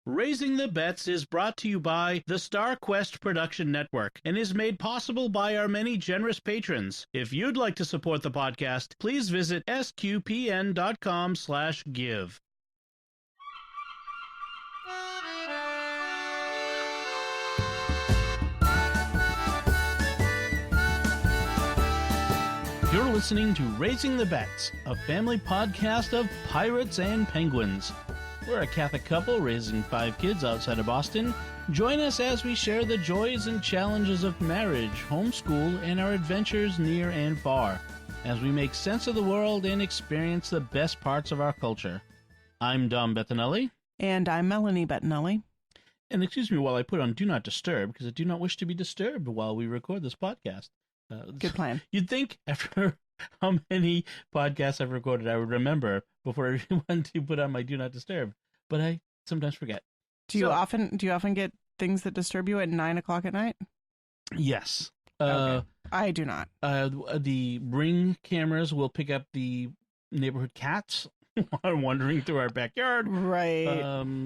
Raising the Bets is brought to you by the Star Quest Production Network and is made possible by our many generous patrons. If you'd like to support the podcast, please visit sqpn.com/give. You're listening to Raising the Bets, a family podcast of pirates and penguins. We're a Catholic couple raising 5 kids outside of Boston. Join us as we share the joys and challenges of marriage, homeschool, and our adventures near and far, as we make sense of the world and experience the best parts of our culture. I'm Dom Bettinelli. And I'm Melanie Bettinelli. And excuse me while I put on Do Not Disturb, because I do not wish to be disturbed while we record this podcast. Good plan. You'd think after how many podcasts I've recorded, I would remember before everyone to put on my Do Not Disturb, but I sometimes forget. Do you often get things that disturb you at 9 o'clock at night? Yes. Okay. I do not. The Ring cameras will pick up the neighborhood cats wandering through our backyard, right?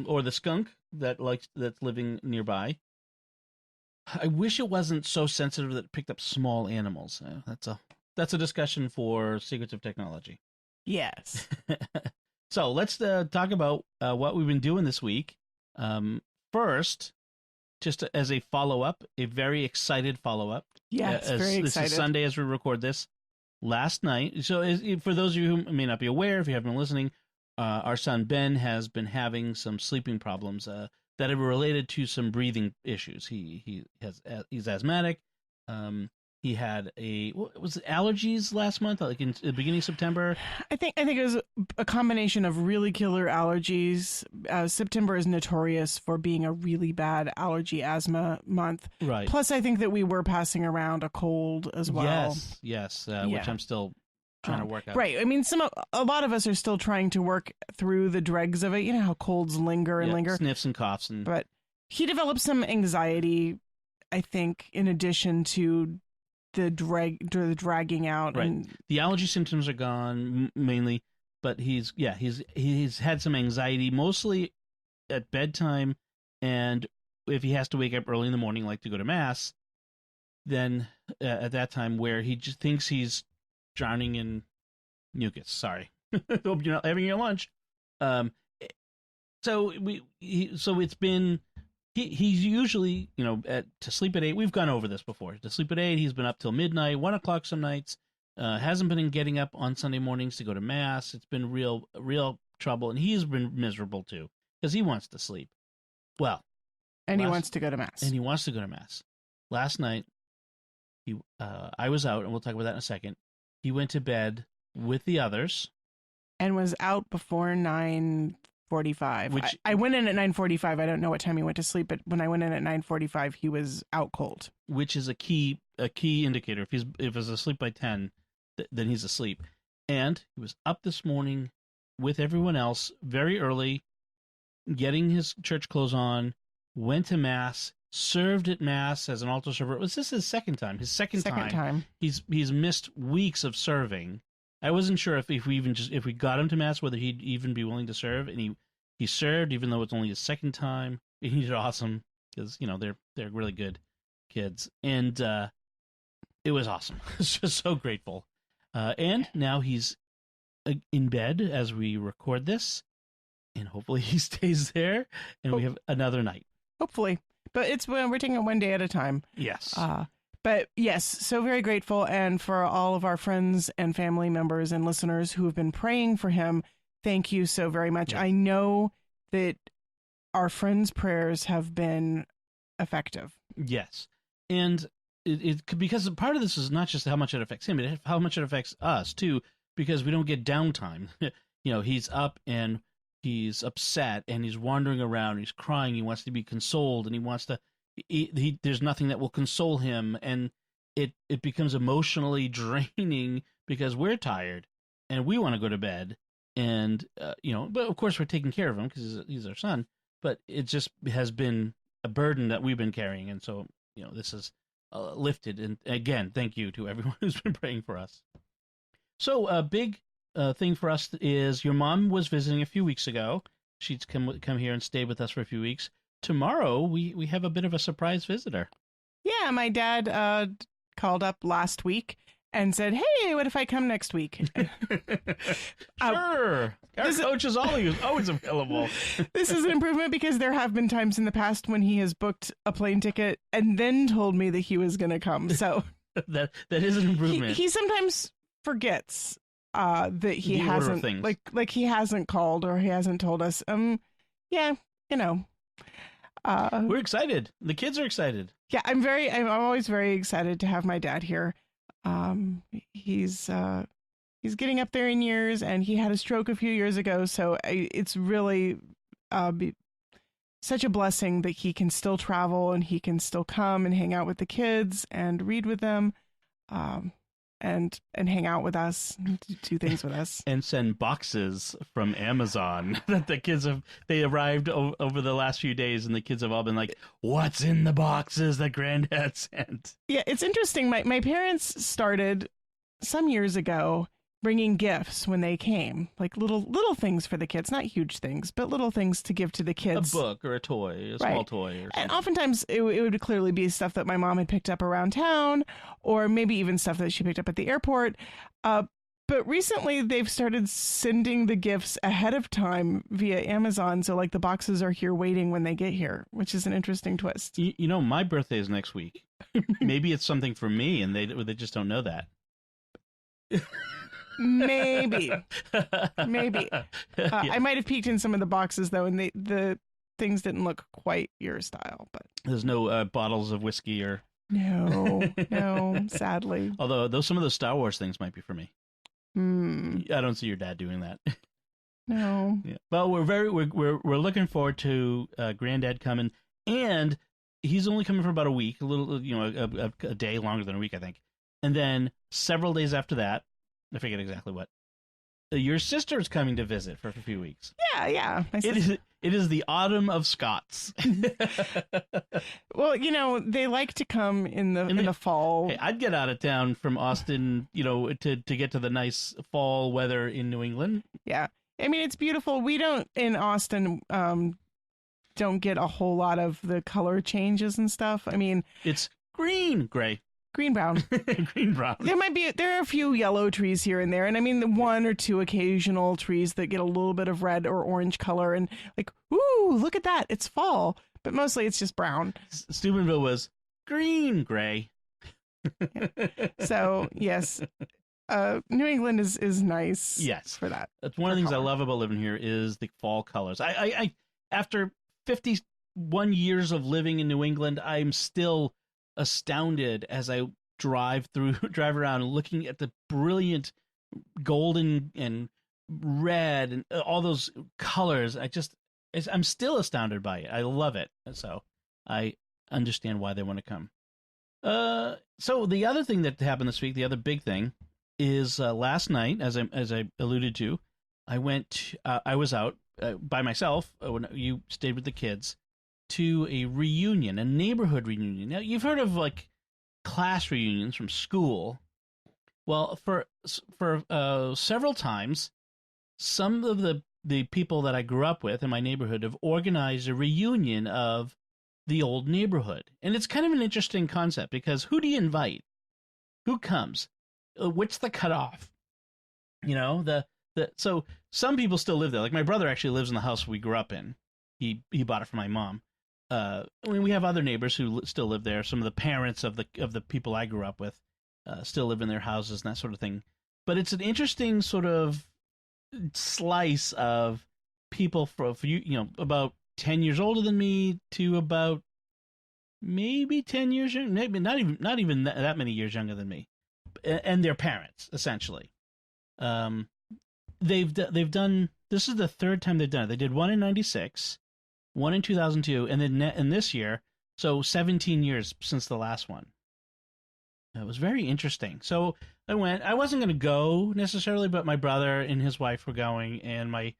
Or the skunk that's living nearby. I wish it wasn't so sensitive that it picked up small animals. That's a discussion for Secrets of Technology. Yes. So let's talk about what we've been doing this week. First, just as a follow-up, a very excited follow-up. Yes, very excited. This is Sunday as we record this. Last night, so for those of you who may not be aware, if you haven't been listening, our son Ben has been having some sleeping problems that are related to some breathing issues. He's asthmatic. He had allergies last month, like in the beginning of September. I think it was a combination of really killer allergies. September is notorious for being a really bad allergy asthma month. Right. Plus, I think that we were passing around a cold as well. Yes, which I'm still trying to work out. Right. I mean, a lot of us are still trying to work through the dregs of it. You know how colds linger and linger. Sniffs and coughs. But he developed some anxiety, I think, in addition to the dragging out. Right. And the allergy symptoms are gone mainly, but he's had some anxiety mostly at bedtime, and if he has to wake up early in the morning, like to go to mass, then at that time where he just thinks he's drowning in mucus. Sorry. Hope you're not having your lunch. So it's been he's usually, to sleep at 8. We've gone over this before. To sleep at 8, he's been up till midnight, 1 o'clock some nights. Hasn't been getting up on Sunday mornings to go to mass. It's been real trouble, and he's been miserable too because he wants to sleep. Well, he wants to go to mass. And he wants to go to mass. Last night, I was out, and we'll talk about that in a second. He went to bed with the others. And was out before 9:45. Which I went in at 9:45. I don't know what time he went to sleep, but when I went in at 9:45, he was out cold. Which is a key indicator. If he's asleep by 10, then he's asleep. And he was up this morning with everyone else very early, getting his church clothes on, went to mass, served at mass as an altar server. Was this his second time? His second time. He's missed weeks of serving. I wasn't sure if we got him to mass whether he'd even be willing to serve, and he served even though it's only his second time. He did awesome because they're really good kids, and it was awesome. I was just so grateful. And now he's in bed as we record this, and hopefully he stays there, and we have another night. Hopefully. But we're taking it one day at a time. Yes. But yes, so very grateful. And for all of our friends and family members and listeners who have been praying for him, thank you so very much. Yeah. I know that our friends' prayers have been effective. Yes. And because part of this is not just how much it affects him, but how much it affects us too, because we don't get downtime. He's up and he's upset and he's wandering around, he's crying, he wants to be consoled, and he wants to there's nothing that will console him, and it becomes emotionally draining because we're tired and we want to go to bed, and but of course we're taking care of him because he's our son, but it just has been a burden that we've been carrying, and so this is lifted. And again, thank you to everyone who's been praying for us. So a big thing for us is your mom was visiting a few weeks ago. She's come here and stayed with us for a few weeks. Tomorrow we have a bit of a surprise visitor. Yeah, my dad called up last week and said, "Hey, what if I come next week?" Sure. Our coach is always available. This is an improvement because there have been times in the past when he has booked a plane ticket and then told me that he was going to come. So that is an improvement. He sometimes forgets that he The order of hasn't things. like he hasn't called or he hasn't told us. Yeah, you know. We're excited. The kids are excited. Yeah, I'm always very excited to have my dad here. He's getting up there in years, and he had a stroke a few years ago, so it's really such a blessing that he can still travel and he can still come and hang out with the kids and read with them, and hang out with us, and do things with us, and send boxes from Amazon that the kids they arrived over the last few days, and the kids have all been like, "What's in the boxes that Granddad sent?" Yeah, it's interesting. My parents started some years ago bringing gifts when they came, like little things for the kids, not huge things, but little things to give to the kids. A book or a toy, a small toy, or something. And oftentimes it would clearly be stuff that my mom had picked up around town, or maybe even stuff that she picked up at the airport. But recently they've started sending the gifts ahead of time via Amazon, so like the boxes are here waiting when they get here, which is an interesting twist. You know, my birthday is next week. Maybe it's something for me, and they just don't know that. Maybe. Yeah. I might have peeked in some of the boxes though, and the things didn't look quite your style. But there's no bottles of whiskey or no, sadly. Although some of those Star Wars things might be for me. I don't see your dad doing that. No. Yeah. Well, we're looking forward to Granddad coming, and he's only coming for about a week, a little, a day longer than a week, I think, and then several days after that. I forget exactly what. Your sister's coming to visit for a few weeks. Yeah. It is the autumn of Scots. Well, they like to come in the fall. Hey, I'd get out of town from Austin, to get to the nice fall weather in New England. Yeah. I mean, it's beautiful. We don't, in Austin, don't get a whole lot of the color changes and stuff. I mean, it's green, gray. Green brown. Green brown. There are a few yellow trees here and there, and I mean the one or two occasional trees that get a little bit of red or orange color, and like, ooh, look at that, it's fall. But mostly it's just brown. Steubenville was green, gray. Yeah. So yes, New England is nice. Yes, for that. That's one of the things I love about living here is the fall colors. I after 51 years of living in New England, I'm still astounded as I drive around looking at the brilliant golden and red and all those colors. I'm still astounded by it. I love it. So I understand why they want to come. So the other thing that happened this week, the other big thing is last night, as I alluded to, I was out by myself when you stayed with the kids, to a reunion, a neighborhood reunion. Now, you've heard of like class reunions from school. Well, for several times, some of the people that I grew up with in my neighborhood have organized a reunion of the old neighborhood. And it's kind of an interesting concept because who do you invite? Who comes? What's the cutoff? So some people still live there. Like my brother actually lives in the house we grew up in. He bought it for my mom. We have other neighbors who still live there. Some of the parents of the people I grew up with still live in their houses and that sort of thing. But it's an interesting sort of slice of people for about 10 years older than me to about maybe 10 years younger, maybe not even that many years younger than me, and their parents essentially. They've done. This is the third time they've done it. They did one in '96. One in 2002, and then in this year, so 17 years since the last one. It was very interesting. So I went. I wasn't going to go necessarily, but my brother and his wife were going, and my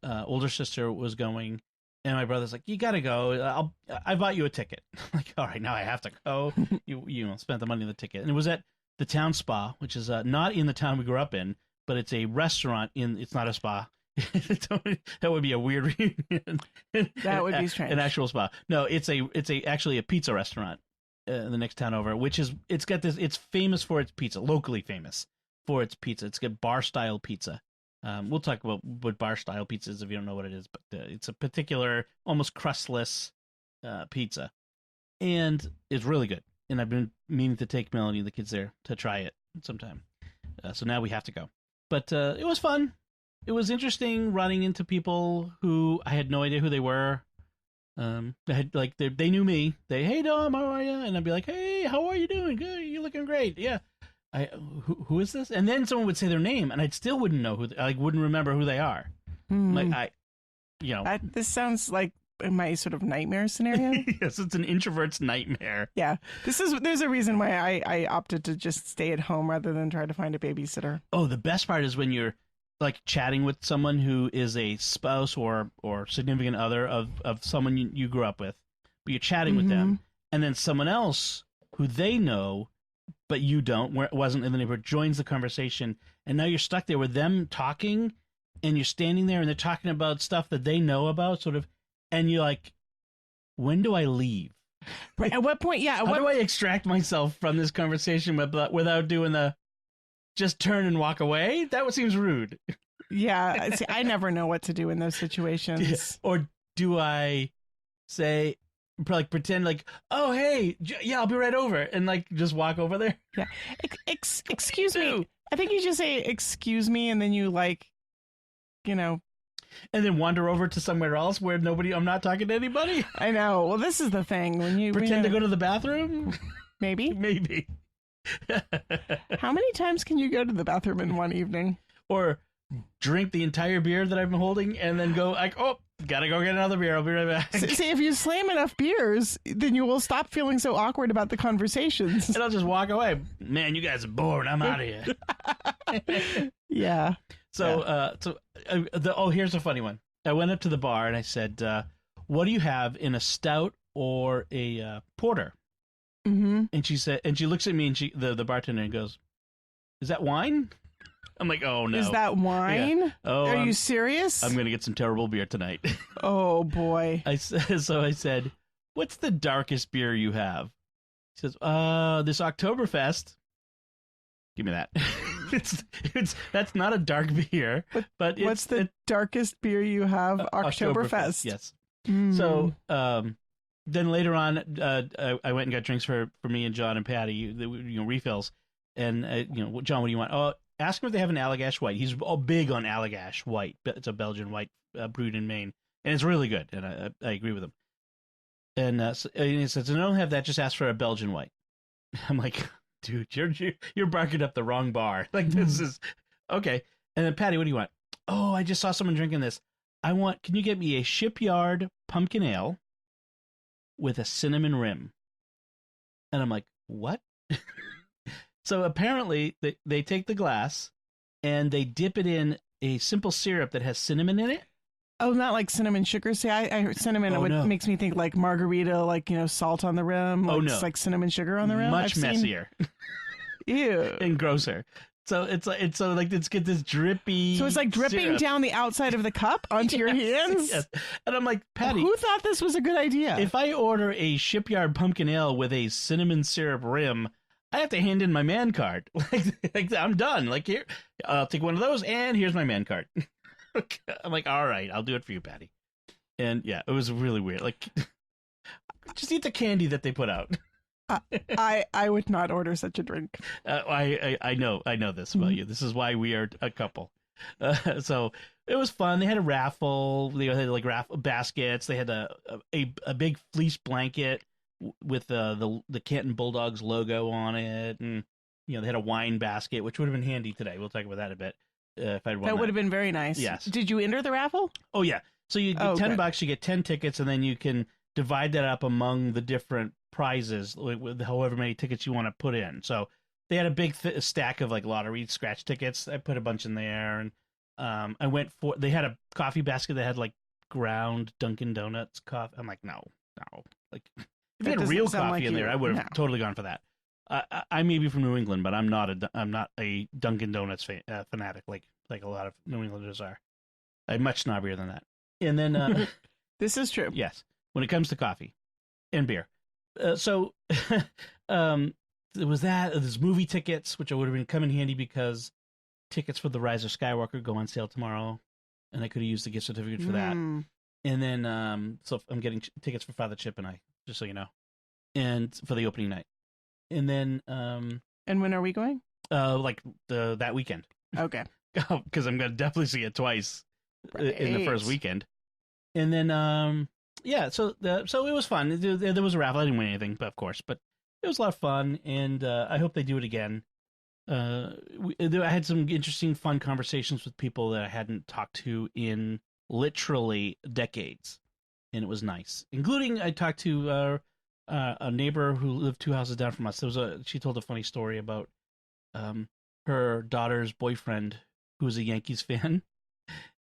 older sister was going, and my brother's like, "You got to go. I bought you a ticket." I'm like, all right, now I have to go. You spent the money on the ticket, and it was at the town spa, which is not in the town we grew up in, but it's a restaurant it's not a spa. that would be a weird reunion. That would be strange. An actual spa. No, it's actually a pizza restaurant in the next town over, which is it's famous for its pizza, locally famous for its pizza. It's got bar style pizza. We'll talk about what bar style pizza is if you don't know what it is, but it's a particular almost crustless pizza, and it's really good. And I've been meaning to take Melanie and the kids there to try it sometime. So now we have to go. But it was fun. It was interesting running into people who I had no idea who they were. They had they knew me. Hey Dom, how are you? And I'd be like, hey, how are you doing? Good, you're looking great. Yeah. Who is this? And then someone would say their name, and I still wouldn't know who. I wouldn't remember who they are. Like this sounds like my sort of nightmare scenario. Yes, it's an introvert's nightmare. Yeah, there's a reason why I opted to just stay at home rather than try to find a babysitter. Oh, the best part is when you're like chatting with someone who is a spouse or significant other of someone you grew up with, but you're chatting with them, and then someone else who they know but you don't, where it wasn't in the neighborhood, joins the conversation, and now you're stuck there with them talking, and you're standing there, and they're talking about stuff that they know about, sort of, and you're like, when do I leave? Right. At what point? Yeah. How do I extract myself from this conversation without doing the just turn and walk away? That seems rude. Yeah. See, I never know what to do in those situations. Yeah. Or do I say, like, pretend like, oh, hey, yeah, I'll be right over, and like just walk over there? Yeah. Excuse me. I think you just say, excuse me, and then you and then wander over to somewhere else where I'm not talking to anybody. I know. Well, this is the thing. When you pretend to go to the bathroom? Maybe. How many times can you go to the bathroom in one evening? Or drink the entire beer that I've been holding and then go like, oh, gotta go get another beer. I'll be right back. See, if you slam enough beers, then you will stop feeling so awkward about the conversations. And I'll just walk away. Man, you guys are bored. I'm out of here. Yeah. So, here's a funny one. I went up to the bar and I said, what do you have in a stout or a porter? Mm-hmm. And she looks at me and the bartender and goes, is that wine? I'm like, oh no. Is that wine? Yeah. Oh, are you serious? I'm going to get some terrible beer tonight. Oh boy. So I said, what's the darkest beer you have? He says, this Oktoberfest. Give me that. That's not a dark beer, but what's the darkest beer you have? Oktoberfest. Yes. So then later on, I went and got drinks for me and John and Patty, refills, and John, what do you want? Oh, ask him if they have an Allagash White. He's all big on Allagash White. It's a Belgian white brewed in Maine, and it's really good. And I agree with him. And he says, "I don't have that. Just ask for a Belgian White." I'm like, dude, you're barking up the wrong bar. Like, this is okay. And then Patty, what do you want? Oh, I just saw someone drinking this. Can you get me a Shipyard pumpkin ale with a cinnamon rim? And I'm like, what? So apparently they take the glass and they dip it in a simple syrup that has cinnamon in it. Oh, not like cinnamon sugar. See, I heard cinnamon. Makes me think like margarita, like, salt on the rim. Like, it's like cinnamon sugar on the rim. Much messier. Ew. And grosser. So it's get this drippy. So it's like dripping syrup down the outside of the cup onto your hands. Yes. And I'm like, Patty, who thought this was a good idea? If I order a Shipyard pumpkin ale with a cinnamon syrup rim, I have to hand in my man card. Like I'm done. Like, here, I'll take one of those, and here's my man card. I'm like, all right, I'll do it for you, Patty. And yeah, it was really weird. Like, just eat the candy that they put out. I would not order such a drink. I know this about you. This is why we are a couple. So it was fun. They had a raffle. They had like raffle baskets. They had a big fleece blanket with the Canton Bulldogs logo on it, and they had a wine basket, which would have been handy today. We'll talk about that a bit. If I'd won that would have been very nice. Yes. Did you enter the raffle? Oh yeah. So you get $10. You get 10 tickets, and then you can divide that up among the different prizes with however many tickets you want to put in. So they had a big stack of like lottery scratch tickets. I put a bunch in there, and they had a coffee basket that had like ground Dunkin' Donuts coffee. I'm like, no, like if they had real coffee in there, I would have totally gone for that. I may be from New England, but I'm not a Dunkin' Donuts fanatic like a lot of New Englanders are. I'm much snobbier than that. And then, This is true. yes, when it comes to coffee and beer. So there was that. There's movie tickets, which would have been come in handy because tickets for The Rise of Skywalker go on sale tomorrow, and I could have used the gift certificate for that. And then, so I'm getting tickets for Father Chip and I, just so you know, and for the opening night. And then, and when are we going? like that weekend. Okay. Because I'm gonna definitely see it twice in the first weekend. And then, yeah, so it was fun. There was a raffle. I didn't win anything, but of course, but it was a lot of fun, and I hope they do it again. I had some interesting, fun conversations with people that I hadn't talked to in literally decades, and it was nice. Including, I talked to a neighbor who lived 2 houses down from us. She told a funny story about her daughter's boyfriend, who was a Yankees fan,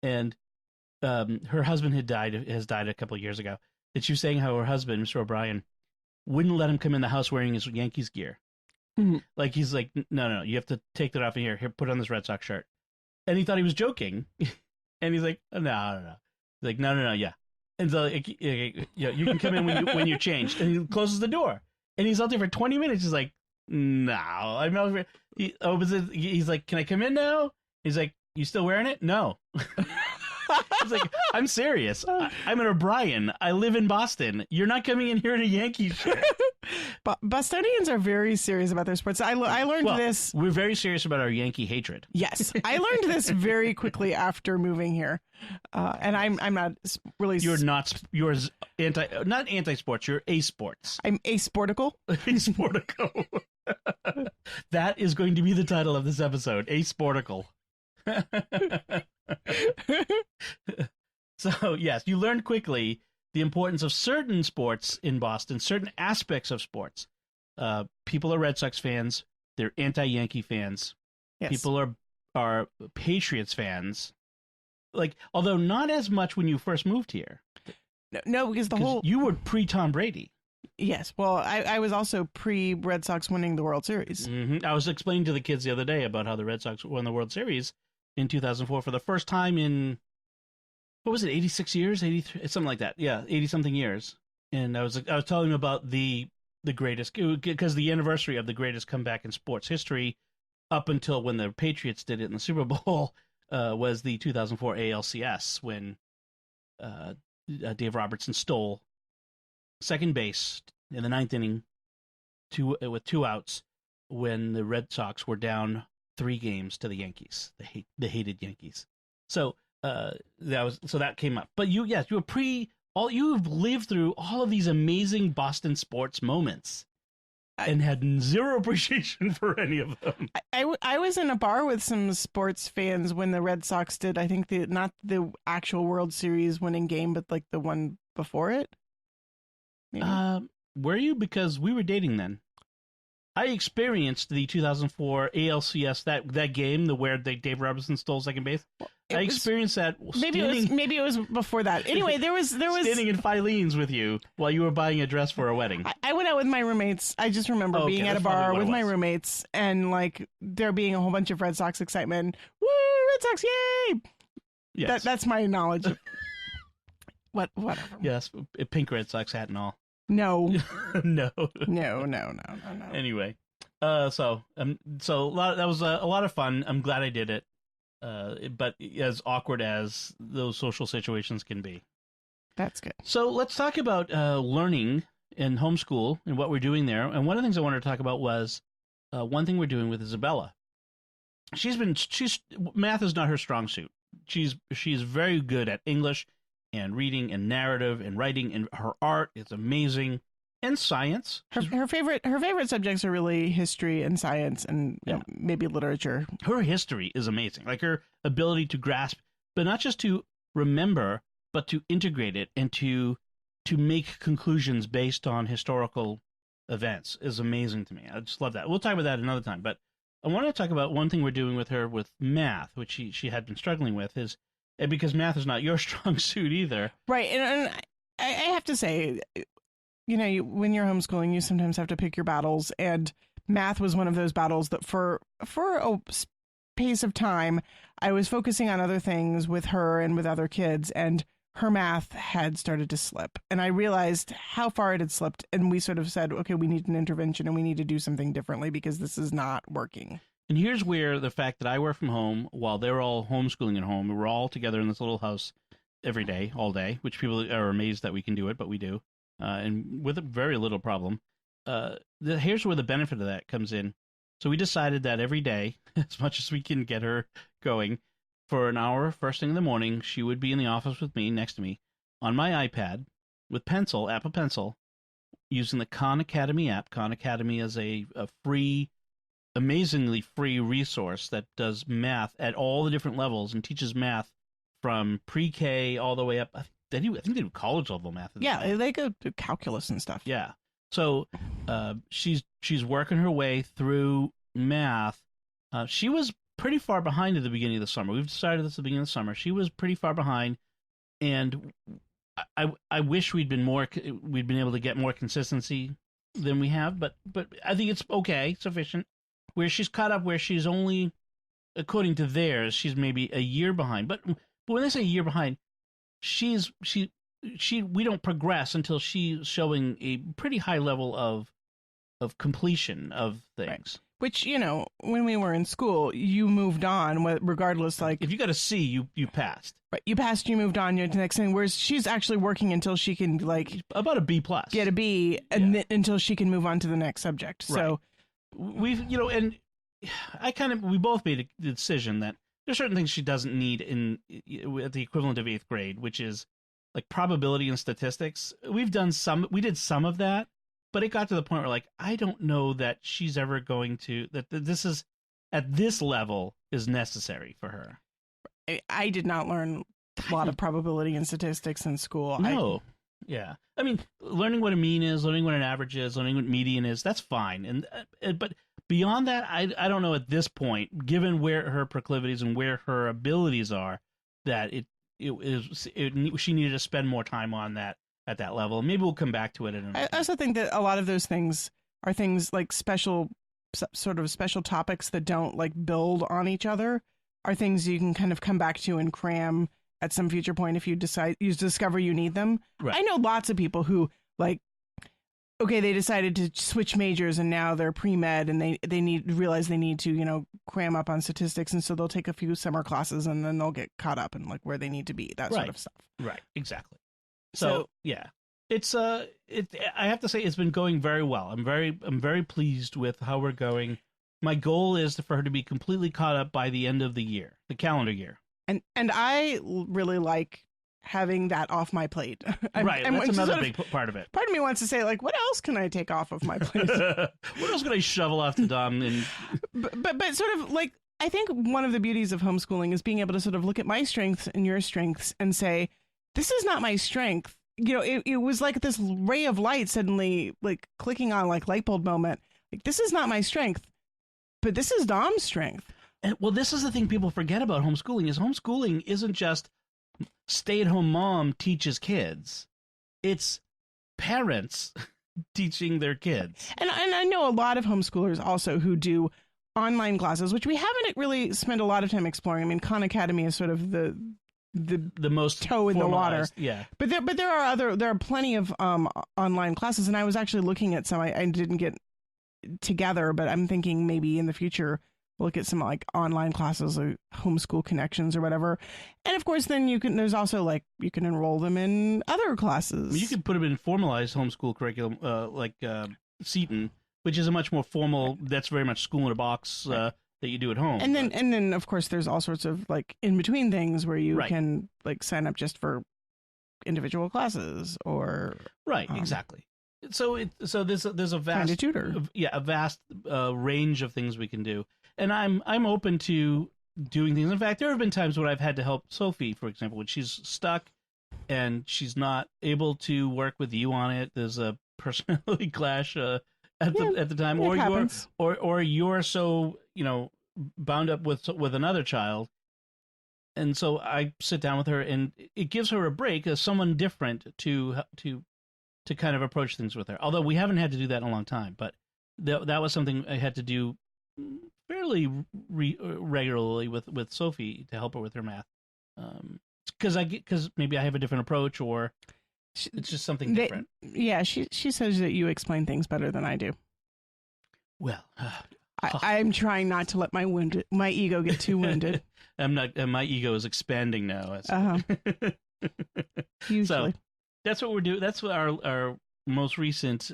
and her husband has died a couple of years ago. And she was saying how her husband, Mr. O'Brien, wouldn't let him come in the house wearing his Yankees gear. Mm-hmm. Like, he's like, no, you have to take that off of here. Here, put on this Red Sox shirt. And he thought he was joking. And he's like, no. He's like, no, yeah. And so, yeah, you can come in when you change. And he closes the door. And he's out there for 20 minutes. He's like, no. I'm out. He's like, can I come in now? He's like, you still wearing it? No. It's like, I'm serious. I'm an O'Brien. I live in Boston. You're not coming in here in a Yankees shirt. Bostonians are very serious about their sports. I learned this. We're very serious about our Yankee hatred. Yes, I learned this very quickly after moving here, and I'm not really. You're not not anti-sports. You're a-sports. I'm asportical. Asportical. That is going to be the title of this episode. Asportical. So, yes, you learned quickly the importance of certain sports in Boston, certain aspects of sports. People are Red Sox fans. They're anti-Yankee fans. Yes. People are Patriots fans. Like, although not as much when you first moved here. No, because you were pre-Tom Brady. Yes. Well, I was also pre-Red Sox winning the World Series. Mm-hmm. I was explaining to the kids the other day about how the Red Sox won the World Series in 2004 for the first time in, what was it, 86 years? 83, something like that. Yeah, 80-something years. And I was telling them about the greatest, because the anniversary of the greatest comeback in sports history up until when the Patriots did it in the Super Bowl was the 2004 ALCS, when Dave Robertson stole second base in the ninth inning with 2 outs when the Red Sox were down 3 games to the Yankees, the hated Yankees. So that came up. But you've lived through all of these amazing Boston sports moments and had zero appreciation for any of them. I was in a bar with some sports fans when the Red Sox did, I think, not the actual World Series winning game, but like the one before it. Maybe. Were you? Because we were dating then. I experienced the 2004 ALCS that game, where Dave Robertson stole second base. I experienced that. Maybe it was before that. Anyway, there was standing in Filene's with you while you were buying a dress for a wedding. I went out with my roommates. I just remember being at a bar with my roommates and like there being a whole bunch of Red Sox excitement. Woo, Red Sox, yay! Yes. That's my knowledge. Whatever. Yes, a pink Red Sox hat and all. No. No. Anyway, so that was a lot of fun. I'm glad I did it. But as awkward as those social situations can be. That's good. So let's talk about learning in homeschool and what we're doing there. And one of the things I wanted to talk about was one thing we're doing with Isabella. Math is not her strong suit. She's very good at English and reading and narrative and writing, and her art is amazing, and science. Her favorite subjects are really history and science and maybe literature. Her history is amazing. Like her ability to grasp, but not just to remember, but to integrate it and to make conclusions based on historical events is amazing to me. I just love that. We'll talk about that another time, but I want to talk about one thing we're doing with her with math, which she had been struggling with, is because math is not your strong suit either. Right. And I have to say, when you're homeschooling, you sometimes have to pick your battles. And math was one of those battles that for pace of time, I was focusing on other things with her and with other kids, and her math had started to slip. And I realized how far it had slipped. And we sort of said, okay, we need an intervention and we need to do something differently because this is not working. And here's where the fact that I work from home while they're all homeschooling at home, we're all together in this little house every day, all day, which people are amazed that we can do it, but we do, and with a very little problem. Here's where the benefit of that comes in. So we decided that every day, as much as we can get her going, for an hour first thing in the morning, she would be in the office with me, next to me, on my iPad, with Apple Pencil, using the Khan Academy app. Khan Academy is a free, amazingly free resource that does math at all the different levels and teaches math from pre-K all the way up. I think they do college level math. Yeah, they go to calculus and stuff. Yeah. So she's working her way through math. She was pretty far behind at the beginning of the summer. We've decided this at the beginning of the summer. She was pretty far behind, and I wish we'd been able to get more consistency than we have, but I think it's okay, sufficient. Where she's caught up, where she's only, according to theirs, she's maybe a year behind. But when they say a year behind, we don't progress until she's showing a pretty high level of completion of things. Right. Which, when we were in school, you moved on regardless. Like, if you got a C, you passed. Right, you passed, you moved on to the next thing. Whereas she's actually working until she can about a B plus, get a B, and then, until she can move on to the next subject. Right. So we've and we both made a decision that there's certain things she doesn't need at the equivalent of 8th grade, which is like probability and statistics. We did some of that, but it got to the point where I don't know that she's ever going to, that this is at this level is necessary for her. I did not learn a lot of probability and statistics in school. No. Yeah. I mean, learning what a mean is, learning what an average is, learning what median is, that's fine. But beyond that, I don't know at this point, given where her proclivities and where her abilities are, that she needed to spend more time on that at that level. Maybe we'll come back to it. I also think that a lot of those things are things like special topics that don't build on each other, are things you can kind of come back to and cram at some future point if you discover you need them. Right. I know lots of people who they decided to switch majors and now they're pre-med and they realize they need to, cram up on statistics, and so they'll take a few summer classes and then they'll get caught up in where they need to be, that sort of stuff. Right, exactly. So yeah. It's I have to say it's been going very well. I'm very pleased with how we're going. My goal is for her to be completely caught up by the end of the calendar year. And I really like having that off my plate. Right, that's another big part of it. Part of me wants to say, what else can I take off of my plate? What else can I shovel off to Dom? But sort of I think one of the beauties of homeschooling is being able to sort of look at my strengths and your strengths and say, this is not my strength. It was like this ray of light suddenly clicking on light bulb moment. This is not my strength, but this is Dom's strength. And this is the thing people forget about homeschooling isn't just stay-at-home mom teaches kids. It's parents teaching their kids. And I know a lot of homeschoolers also who do online classes, which we haven't really spent a lot of time exploring. I mean, Khan Academy is sort of the most toe in the water. Yeah. But there are plenty of online classes, and I was actually looking at some. I didn't get together, but I'm thinking maybe in the future look at some online classes or homeschool connections or whatever. And of course, then there's also you can enroll them in other classes. You can put them in formalized homeschool curriculum, like Seton, which is a much more formal, that's very much school in a box that you do at home. And then of course there's all sorts of in between things where you can sign up just for individual classes or exactly. So there's a vast kind of tutor. A vast range of things we can do. And I'm open to doing things. In fact, there have been times when I've had to help Sophie, for example, when she's stuck and she's not able to work with you on it. There's a personality clash at the time, or you're so bound up with another child, and so I sit down with her, and it gives her a break as someone different to kind of approach things with her. Although we haven't had to do that in a long time, but that was something I had to do fairly regularly with Sophie to help her with her math. Because maybe I have a different approach, or it's just something different. Yeah, she says that you explain things better than I do. Well, I'm trying not to let my ego get too wounded. I'm not. My ego is expanding now. Usually, so that's what we're doing. That's what our most recent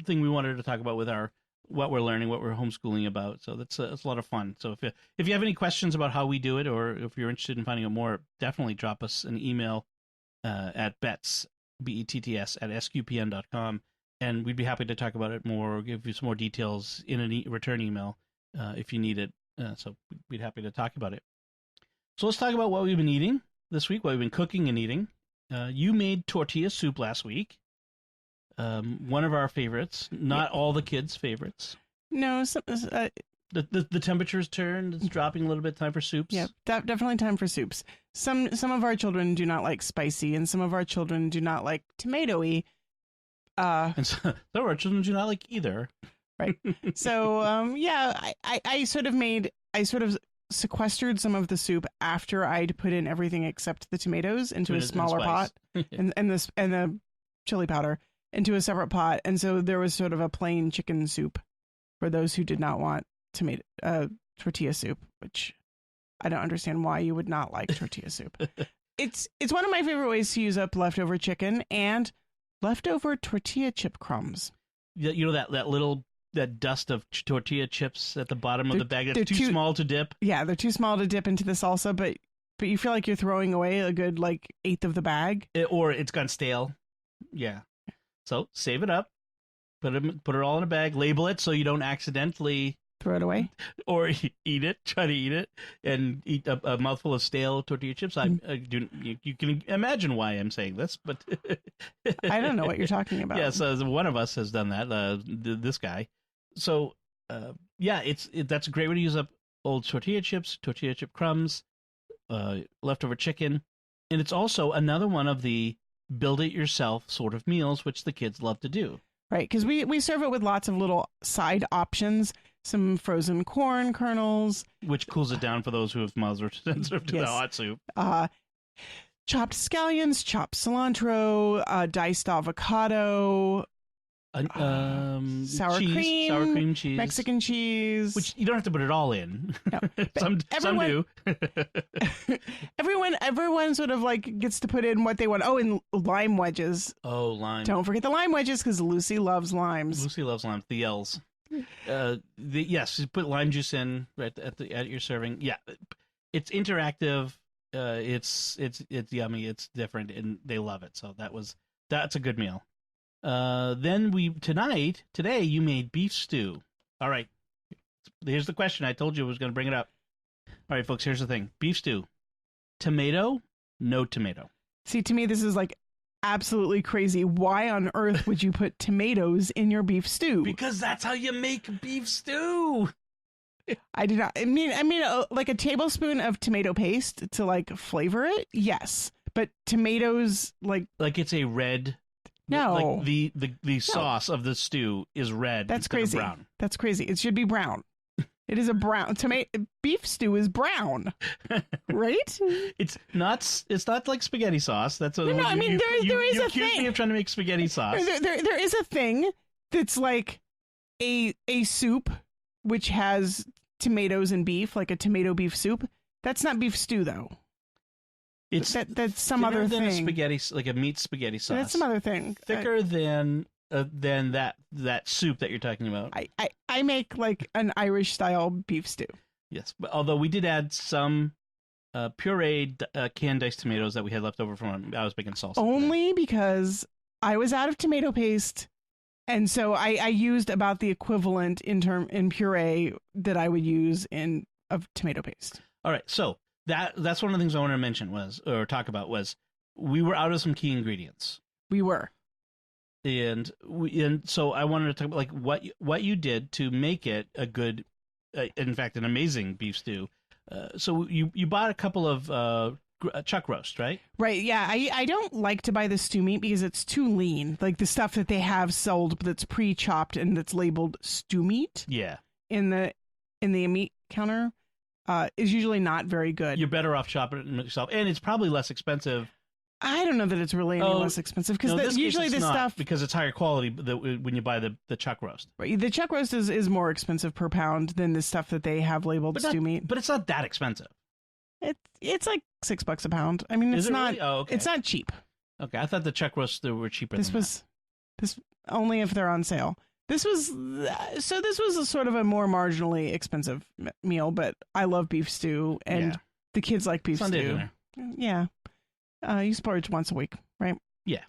thing we wanted to talk about with what we're learning, what we're homeschooling about. So it's a lot of fun. So if you have any questions about how we do it, or if you're interested in finding out more, definitely drop us an email at betts, BETTS, at sqpn.com, and we'd be happy to talk about it more, or give you some more details in a return email if you need it. So we'd be happy to talk about it. So let's talk about what we've been eating this week, what we've been cooking and eating. You made tortilla soup last week. One of our favorites, not all the kids' favorites. No, the temperature's turned. It's dropping a little bit. Time for soups. Yeah, definitely time for soups. Some of our children do not like spicy, and some of our children do not like tomatoey. And some of our children do not like either. Right. So yeah, I sort of sequestered some of the soup after I'd put in everything except the tomatoes into a smaller pot and the chili powder into a separate pot, and so there was sort of a plain chicken soup for those who did not want tortilla soup, which I don't understand why you would not like tortilla soup. It's one of my favorite ways to use up leftover chicken and leftover tortilla chip crumbs. You know that dust of tortilla chips at the bottom of the bag that's too small to dip. Yeah, they're too small to dip into the salsa, but you feel like you're throwing away a good eighth of the bag, or it's gone stale. Yeah. So save it up, put it all in a bag, label it so you don't accidentally throw it away, or eat it. Try to eat it and eat a mouthful of stale tortilla chips. You can imagine why I'm saying this, but I don't know what you're talking about. Yeah, so one of us has done that. This guy. So that's a great way to use up old tortilla chips, tortilla chip crumbs, leftover chicken, and it's also another one of the build it yourself sort of meals, which the kids love to do. Right, because we serve it with lots of little side options, some frozen corn kernels. Which cools it down for those who have mouths sensitive to the hot soup. Chopped scallions, chopped cilantro, diced avocado, sour cream cheese, Mexican cheese. Which you don't have to put it all in. No. some do. everyone sort of gets to put in what they want. Oh, and lime wedges. Oh, lime. Don't forget the lime wedges because Lucy loves limes. Lucy loves limes. The L's. Yes, you put lime juice in right at your serving. Yeah, it's interactive. It's yummy. It's different, and they love it. So that's a good meal. Then today you made beef stew. All right. Here's the question. I told you I was going to bring it up. All right, folks, here's the thing. Beef stew. Tomato, no tomato. See, to me, this is absolutely crazy. Why on earth would you put tomatoes in your beef stew? Because that's how you make beef stew. I did not. I mean, a tablespoon of tomato paste to flavor it. Yes. But tomatoes, like it's a red. No, the sauce of the stew is red. That's crazy. Brown. That's crazy. It should be brown. It is a brown beef stew is brown, right? It's not. It's not like spaghetti sauce. That's no. I mean, there is a thing. You accused me of trying to make spaghetti sauce. There is a thing that's like a soup which has tomatoes and beef, like a tomato beef soup. That's not beef stew though. It's that's some other thing. A spaghetti, like a meat spaghetti sauce. That's some other thing. Thicker than that soup that you're talking about. I make an Irish style beef stew. Yes, but although we did add some pureed canned diced tomatoes that we had left over from I was making salsa. Only because I was out of tomato paste, and so I used about the equivalent in puree that I would use of tomato paste. All right, so. That's one of the things I wanted to mention talk about was we were out of some key ingredients. We were, and so I wanted to talk about what you did to make it a good, in fact, an amazing beef stew. So you bought a couple of chuck roast, right? Right. Yeah. I don't like to buy the stew meat because it's too lean. Like the stuff that they have sold that's pre-chopped and that's labeled stew meat. Yeah. In the in the meat counter is usually not very good. You're better off shopping it yourself, and it's probably less expensive. I don't know that it's really any less expensive because usually this stuff, because it's higher quality when you buy the chuck roast. Right, the chuck roast is more expensive per pound than the stuff that they have labeled stew meat. But it's not that expensive. It's like $6 a pound. I mean, it's not. Really? Oh, okay. It's not cheap. Okay, I thought the chuck roasts were cheaper. This only if they're on sale. This was a sort of a more marginally expensive meal, but I love beef stew, and the kids like beef Sunday stew. Dinner. Yeah. You splurge once a week, right? Yeah.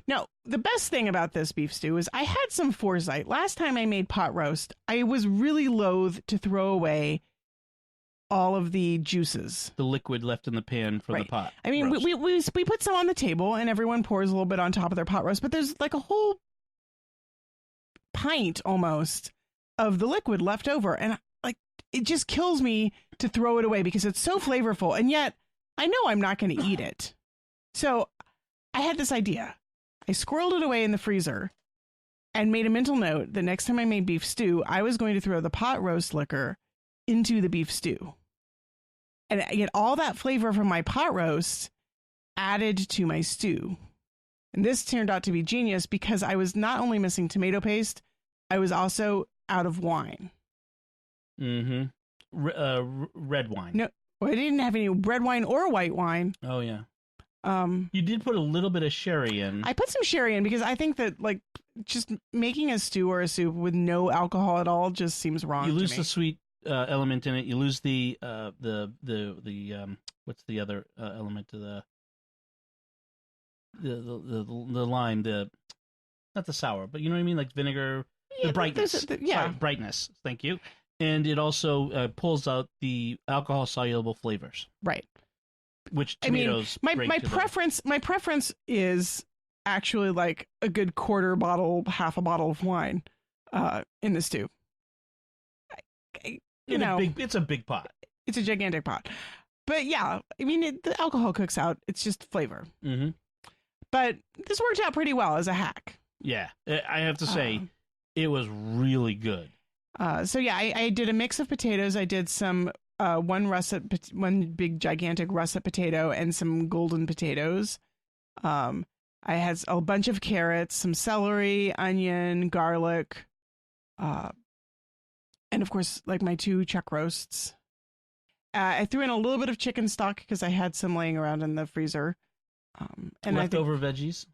Now, the best thing about this beef stew is I had some foresight. Last time I made pot roast, I was really loath to throw away all of the juices. The liquid left in the pan for the pot. I mean, we put some on the table, and everyone pours a little bit on top of their pot roast, but there's like a whole pint almost of the liquid left over, and like it just kills me to throw it away because it's so flavorful, and yet I know I'm not going to eat it. So I had this idea. I squirreled it away in the freezer and made a mental note that next time I made beef stew, I was going to throw the pot roast liquor into the beef stew and get all that flavor from my pot roast added to my stew. And this turned out to be genius because I was not only missing tomato paste, I was also out of wine. Mm-hmm. Red wine. No. Well, I didn't have any red wine or white wine. Oh, yeah. You did put a little bit of sherry in. I put some sherry in because I think that like just making a stew or a soup with no alcohol at all just seems wrong. You lose the sweet element in it. You lose the what's the other element to the lime, not the sour, but you know what I mean, like vinegar, the brightness. Sorry, brightness. Thank you. And it also pulls out the alcohol soluble flavors. Right. Which tomatoes. I mean, my preference is actually like a good quarter bottle, half a bottle of wine in the stew. It's a big pot. It's a gigantic pot. But yeah, I mean, the alcohol cooks out. It's just flavor. Mm-hmm. But this worked out pretty well as a hack. Yeah, I have to say, it was really good. So yeah, I did a mix of potatoes. I did some one big gigantic russet potato and some golden potatoes. I had a bunch of carrots, some celery, onion, garlic, and of course, like my 2 chuck roasts. I threw in a little bit of chicken stock because I had some laying around in the freezer. And leftover veggies?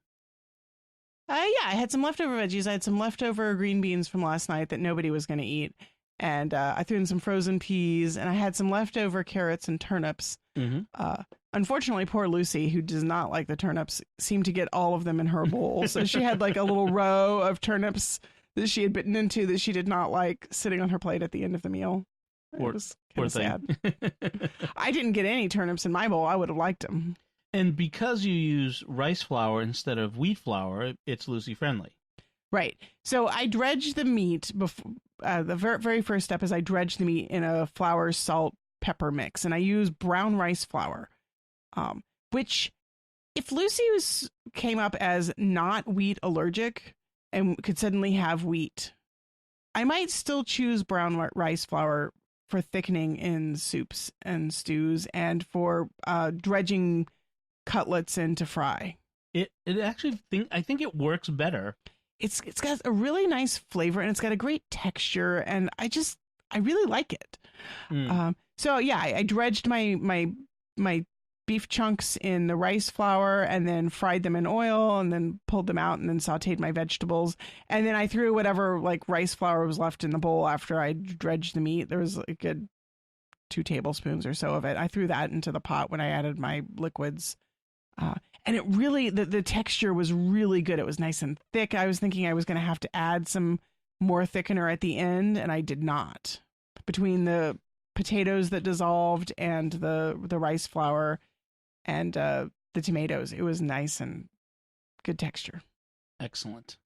Yeah, I had some leftover veggies. I had some leftover green beans from last night that nobody was going to eat. And I threw in some frozen peas, and I had some leftover carrots and turnips. Mm-hmm. Unfortunately, poor Lucy, who does not like the turnips, seemed to get all of them in her bowl. So she had like a little row of turnips that she had bitten into that she did not like sitting on her plate at the end of the meal. It was kind of sad. I didn't get any turnips in my bowl. I would have liked them. And because you use rice flour instead of wheat flour, it's Lucy friendly. Right. So I dredged the meat before. The very first step is I dredge the meat in a flour, salt, pepper mix, and I use brown rice flour, which if Lucy came up as not wheat allergic and could suddenly have wheat, I might still choose brown rice flour for thickening in soups and stews and for dredging cutlets in to fry. It actually I think it works better. It's got a really nice flavor and it's got a great texture and I really like it. So yeah, I dredged my beef chunks in the rice flour and then fried them in oil and then pulled them out and then sauteed my vegetables. And then I threw whatever like rice flour was left in the bowl after I dredged the meat. There was a good 2 tablespoons or so of it. I threw that into the pot when I added my liquids. And it really, the texture was really good. It was nice and thick. I was thinking I was going to have to add some more thickener at the end, and I did not. Between the potatoes that dissolved and the rice flour and the tomatoes, it was nice and good texture. Excellent.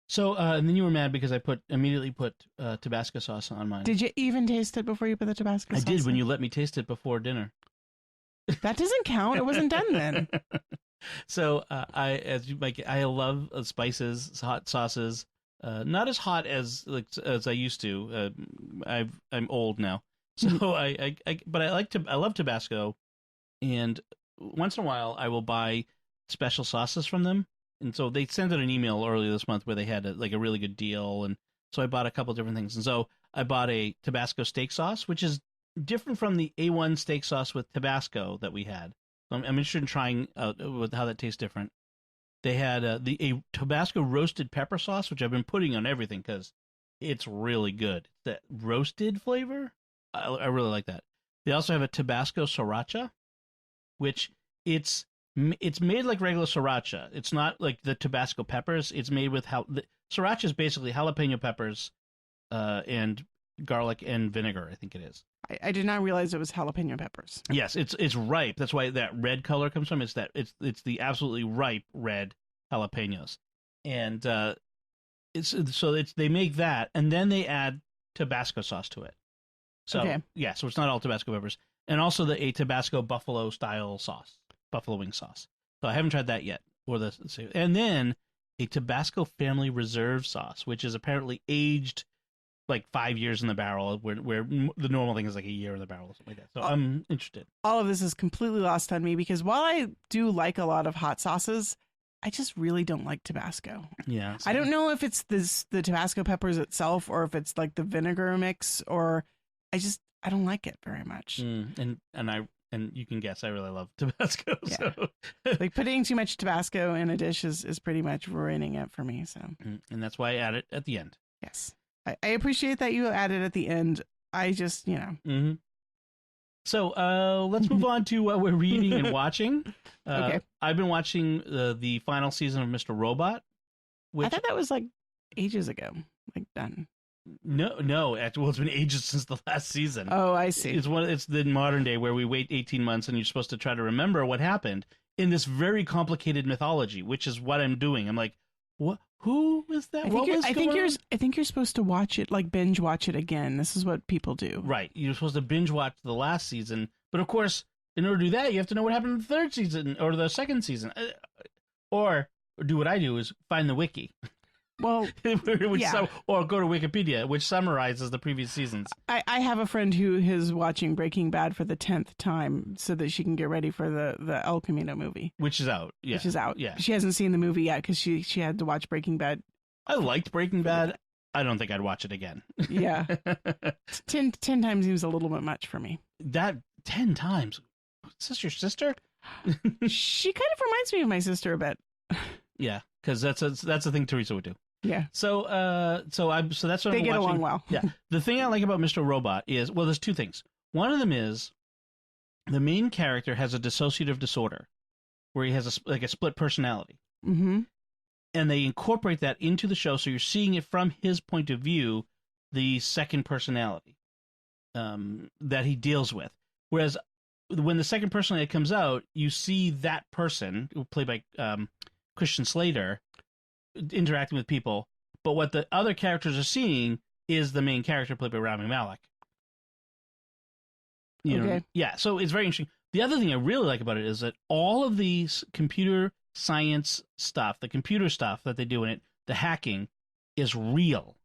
So, and then you were mad because I immediately put Tabasco sauce on mine. Did you even taste it before you put the Tabasco sauce I did when you let me taste it before dinner. That doesn't count. It wasn't done then. So I love spices, hot sauces, Not as hot as I used to. I'm old now, so but I love Tabasco, and once in a while I will buy special sauces from them. And so they sent out an email earlier this month where they had a really good deal, and so I bought a couple different things. And so I bought a Tabasco steak sauce, which is different from the A1 steak sauce with Tabasco that we had. So I'm interested in trying with how that tastes different. They had a Tabasco roasted pepper sauce, which I've been putting on everything because it's really good. That roasted flavor, I really like that. They also have a Tabasco sriracha, which it's made like regular sriracha. It's not like the Tabasco peppers. It's made with sriracha is basically jalapeno peppers, and garlic and vinegar. I think it is. I did not realize it was jalapeno peppers. Yes, it's ripe. That's why that red color comes from. It's the absolutely ripe red jalapenos, and they make that, and then they add Tabasco sauce to it. So okay. Yeah, so it's not all Tabasco peppers, and also a Tabasco buffalo style sauce, buffalo wing sauce. So I haven't tried that yet, and then a Tabasco Family Reserve sauce, which is apparently aged like 5 years in the barrel, where the normal thing is like a year in the barrel or something like that. So I'm interested. All of this is completely lost on me because while I do like a lot of hot sauces, I just really don't like Tabasco. Yeah. I don't know if it's the Tabasco peppers itself or if it's like the vinegar mix, or I don't like it very much. And you can guess I really love Tabasco. Yeah. So like putting too much Tabasco in a dish is pretty much ruining it for me. So and that's why I add it at the end. yes. I appreciate that you added at the end. I just, Mm-hmm. So let's move on to what we're reading and watching. Okay. I've been watching the final season of Mr. Robot. I thought that was like ages ago, like done. No. Well, it's been ages since the last season. Oh, I see. It's the modern day where we wait 18 months and you're supposed to try to remember what happened in this very complicated mythology, which is what I'm doing. I'm like, what? Who is that? I think you're supposed to watch it, like binge watch it again. This is what people do. Right. You're supposed to binge watch the last season, but of course, in order to do that, you have to know what happened in the third season or the second season, or do what I do is find the wiki. Well, yeah. Or go to Wikipedia, which summarizes the previous seasons. I have a friend who is watching Breaking Bad for the 10th time so that she can get ready for the El Camino movie. Which is out. Yeah. Which is out. Yeah. She hasn't seen the movie yet because she had to watch Breaking Bad. I liked Breaking Bad. I don't think I'd watch it again. Yeah. 10 times seems a little bit much for me. That 10 times? Is this your sister? She kind of reminds me of my sister a bit. Yeah, because that's the thing Teresa would do. Yeah. So that's what they I'm get watching. along well. Yeah. The thing I like about Mr. Robot is, well, there's two things. One of them is the main character has a dissociative disorder where he has a split personality. Mm-hmm. And they incorporate that into the show, so you're seeing it from his point of view, the second personality that he deals with. Whereas when the second personality comes out, you see that person, played by Christian Slater, interacting with people, but what the other characters are seeing is the main character played by Rami Malek. Okay. Yeah, so it's very interesting. The other thing I really like about it is that all of these computer science stuff, the computer stuff that they do in it, the hacking, is real.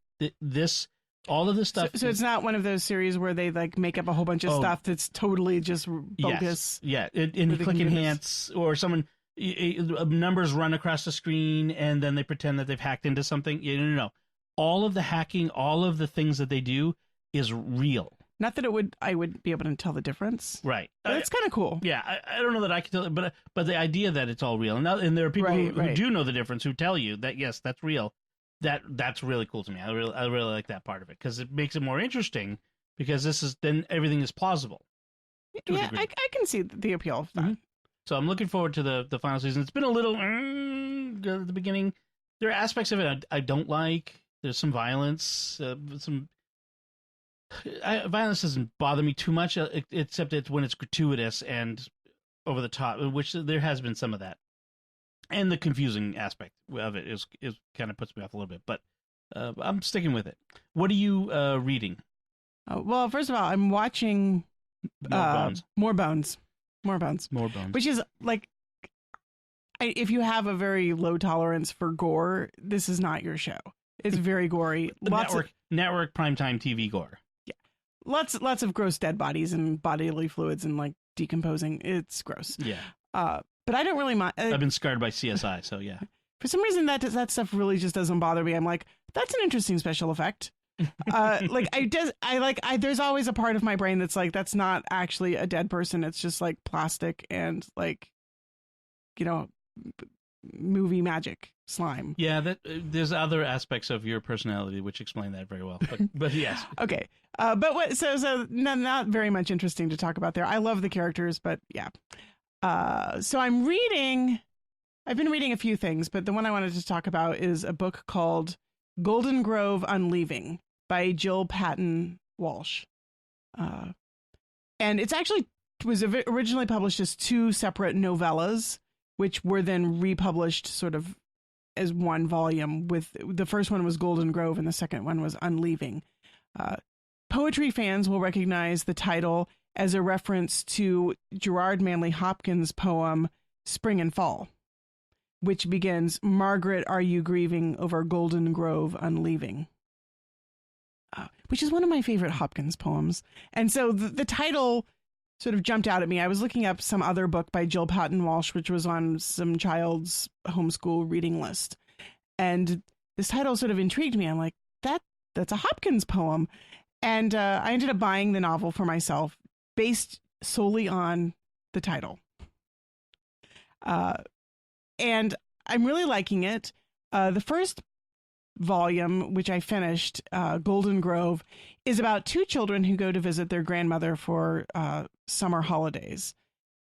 All of this stuff. So it's not one of those series where they like make up a whole bunch of stuff that's totally just bogus. Yes. Yeah, and you click enhance, or someone numbers run across the screen and then they pretend that they've hacked into something. No. All of the hacking, all of the things that they do is real. Not that I would be able to tell the difference. Right. But it's kind of cool. Yeah, I don't know that I can tell, but the idea that it's all real, and there are people who do know the difference, who tell you that yes, that's real. That's really cool to me. I really like that part of it because it makes it more interesting because then everything is plausible. Yeah, I can see the appeal of that. Mm-hmm. So I'm looking forward to the final season. It's been a little at the beginning. There are aspects of it I don't like. There's some violence. Violence doesn't bother me too much, except it's when it's gratuitous and over the top, which there has been some of that. And the confusing aspect of it is kind of puts me off a little bit. But I'm sticking with it. What are you reading? Well, first of all, I'm watching More Bones. Which is like, if you have a very low tolerance for gore, this is not your show. It's very gory. Network primetime TV gore. Yeah, lots of gross dead bodies and bodily fluids and like decomposing. It's gross. Yeah. But I don't really mind. I've been scarred by CSI, so yeah. For some reason, that stuff really just doesn't bother me. I'm like, that's an interesting special effect. There's always a part of my brain that's like, that's not actually a dead person. It's just like plastic and like, movie magic slime. Yeah, there's other aspects of your personality which explain that very well. But yes. Okay. So not very much interesting to talk about there. I love the characters, but yeah. So I've been reading a few things, but the one I wanted to talk about is a book called Golden Grove Unleaving by Jill Patton Walsh. And it's actually was originally published as 2 separate novellas, which were then republished sort of as one volume. With the first one was Golden Grove and the second one was Unleaving. Poetry fans will recognize the title as a reference to Gerard Manley Hopkins' poem Spring and Fall, which begins, "Margaret, are you grieving over Golden Grove unleaving?" Which is one of my favorite Hopkins poems. And so the title sort of jumped out at me. I was looking up some other book by Jill Patton Walsh, which was on some child's homeschool reading list. And this title sort of intrigued me. I'm like, that's a Hopkins poem. And I ended up buying the novel for myself based solely on the title. And I'm really liking it. The first volume, which I finished, Golden Grove, is about 2 children who go to visit their grandmother for summer holidays.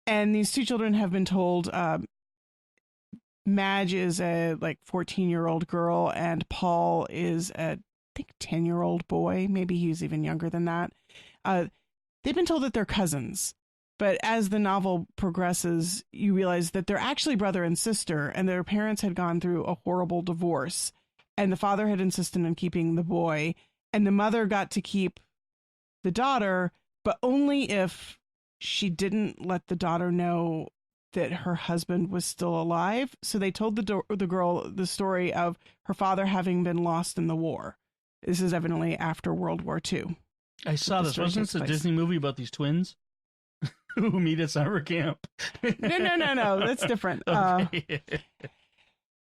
And these 2 children have been told Madge is a 14-year-old girl and Paul is a, I think, 10-year-old boy. Maybe he's even younger than that. They've been told that they're cousins. But as the novel progresses, you realize that they're actually brother and sister, and their parents had gone through a horrible divorce. And the father had insisted on keeping the boy, and the mother got to keep the daughter, but only if she didn't let the daughter know that her husband was still alive. So they told the girl the story of her father having been lost in the war. This is evidently after World War II. I saw this. Wasn't this a Disney movie about these twins who meet at summer camp? No. That's different. Okay.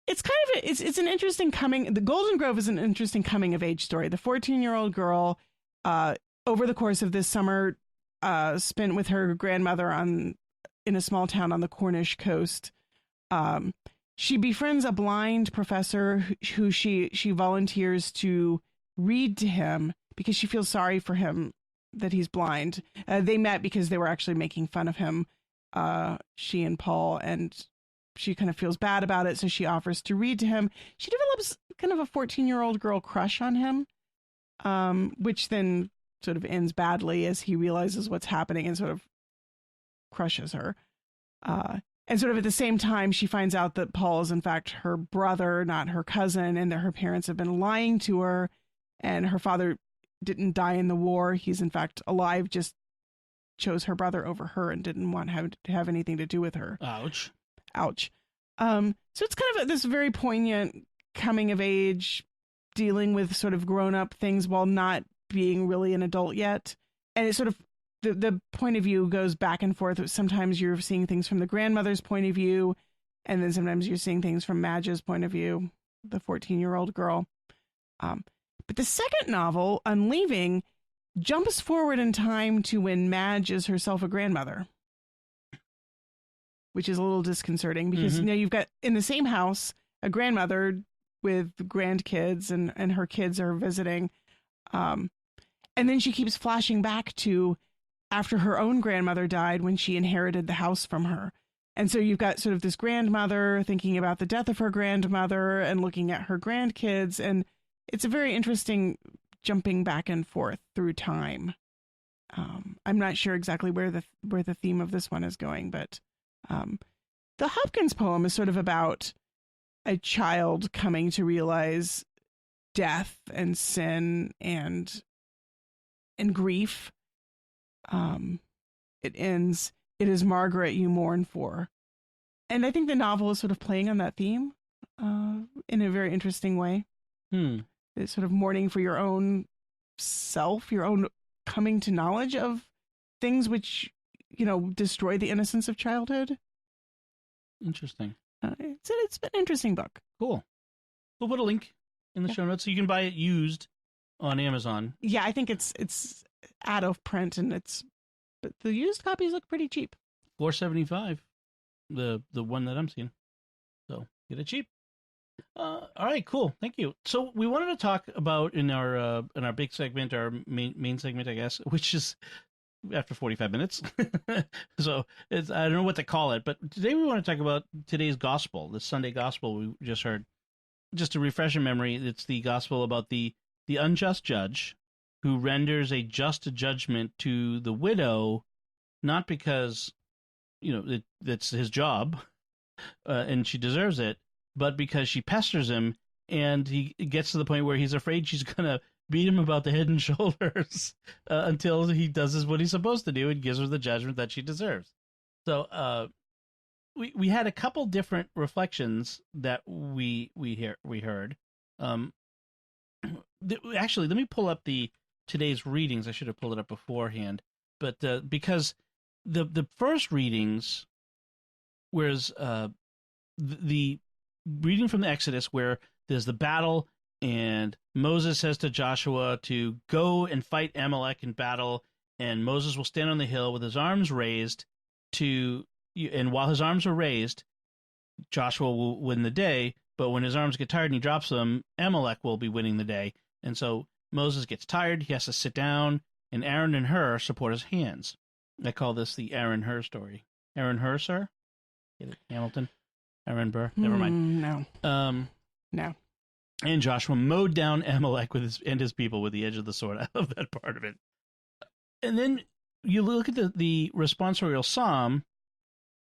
It's kind of it's an interesting the Golden Grove is an interesting coming of age story. The 14-year-old girl, over the course of this summer, spent with her grandmother in a small town on the Cornish coast. She befriends a blind professor who she volunteers to read to him because she feels sorry for him that he's blind. They met because they were actually making fun of him, she and Paul, and she kind of feels bad about it, so she offers to read to him. She develops kind of a 14-year-old girl crush on him, which then sort of ends badly as he realizes what's happening and sort of crushes her. And sort of at the same time, she finds out that Paul is in fact her brother, not her cousin, and that her parents have been lying to her, and her father didn't die in the war. He's in fact alive, just chose her brother over her and didn't want to have anything to do with her. Ouch. So it's kind of this very poignant coming of age, dealing with sort of grown up things while not being really an adult yet. And it's sort of the point of view goes back and forth. Sometimes you're seeing things from the grandmother's point of view, and then sometimes you're seeing things from Madge's point of view, the 14-year-old girl. But the second novel, Unleaving, jumps forward in time to when Madge is herself a grandmother, which is a little disconcerting because now you've got in the same house a grandmother with grandkids and her kids are visiting. And then she keeps flashing back to after her own grandmother died when she inherited the house from her. And so you've got sort of this grandmother thinking about the death of her grandmother and looking at her grandkids. And it's a very interesting jumping back and forth through time. I'm not sure exactly where the theme of this one is going, but the Hopkins poem is sort of about a child coming to realize death and sin and grief. It ends, "It is Margaret you mourn for." And I think the novel is sort of playing on that theme in a very interesting way. It's sort of mourning for your own self, your own coming to knowledge of things which, destroy the innocence of childhood. Interesting. It's been an interesting book. Cool. We'll put a link in the show notes so you can buy it used on Amazon. Yeah, I think it's out of print, but the used copies look pretty cheap. $4.75, the one that I'm seeing. So get it cheap. All right, cool. Thank you. So we wanted to talk about in our big segment, our main segment, I guess, which is after 45 minutes. So I don't know what to call it, but today we want to talk about today's gospel, the Sunday gospel we just heard. Just to refresh your memory, it's the gospel about the unjust judge who renders a just judgment to the widow, not because that's his job and she deserves it, but because she pesters him, and he gets to the point where he's afraid she's gonna beat him about the head and shoulders until he does what he's supposed to do and gives her the judgment that she deserves. So we had a couple different reflections that we heard. Actually, let me pull up today's readings. I should have pulled it up beforehand, but because the first readings was the reading from the Exodus, where there's the battle and Moses says to Joshua to go and fight Amalek in battle, and Moses will stand on the hill with his arms raised and while his arms are raised, Joshua will win the day, but when his arms get tired and he drops them, Amalek will be winning the day. And so Moses gets tired, he has to sit down, and Aaron and Hur support his hands. I call this the Aaron Hur story. Aaron Hur, sir? Get it, Hamilton? Aaron Burr? Never mind. No. No. And Joshua mowed down Amalek and his people with the edge of the sword. I love that part of it. And then you look at the responsorial psalm.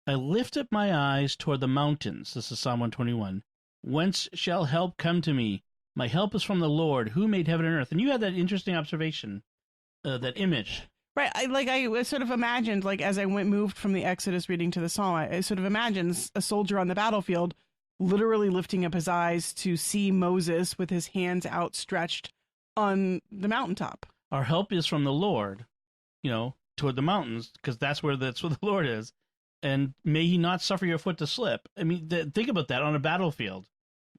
I lift up my eyes toward the mountains. This is Psalm 121. Whence shall help come to me? My help is from the Lord, who made heaven and earth. And you had that interesting observation, that image. Right. I sort of imagined, as I moved from the Exodus reading to the Psalm, I sort of imagined a soldier on the battlefield literally lifting up his eyes to see Moses with his hands outstretched on the mountaintop. Our help is from the Lord, toward the mountains, because that's where the Lord is. And may he not suffer your foot to slip. I mean, think about that on a battlefield.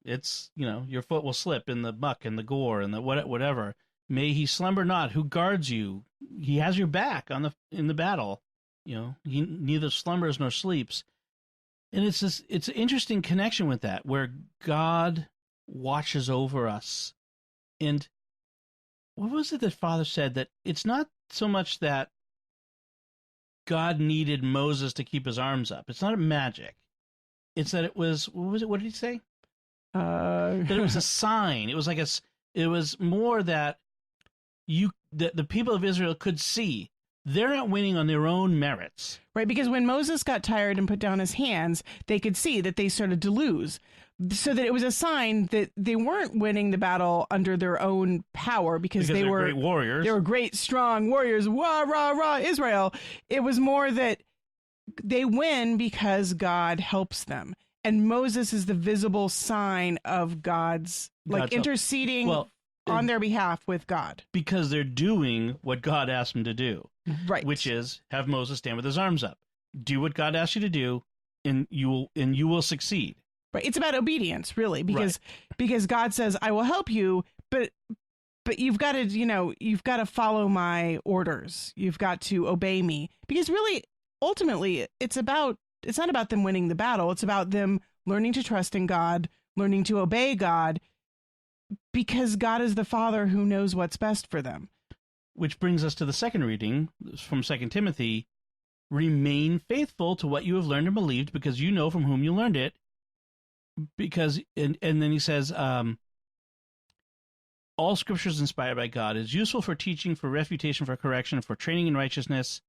It's, your foot will slip in the muck and the gore and the whatever. May he slumber not who guards you. He has your back in the battle. He neither slumbers nor sleeps. And it's an interesting connection with that, where God watches over us. And what was it that Father said? That it's not so much that God needed Moses to keep his arms up. It's not magic. It's that it was, what did he say? That it was a sign. It was it was more that the people of Israel could see they're not winning on their own merits. Right, because when Moses got tired and put down his hands, they could see that they started to lose. So that it was a sign that they weren't winning the battle under their own power because they were great warriors. They were great, strong warriors. Wah, rah, rah, Israel. It was more that they win because God helps them. And Moses is the visible sign of God's interceding on their behalf with God. Because they're doing what God asked them to do. Right. Which is have Moses stand with his arms up. Do what God asked you to do, and you will succeed. Right. It's about obedience, really, because God says, I will help you, but you've got to follow my orders. You've got to obey me, because really, ultimately, it's not about them winning the battle. It's about them learning to trust in God, learning to obey God, because God is the Father who knows what's best for them. Which brings us to the second reading from 2 Timothy. Remain faithful to what you have learned and believed, because you know from whom you learned it. Because and then he says, all scripture is inspired by God, is useful for teaching, for refutation, for correction, for training in righteousness,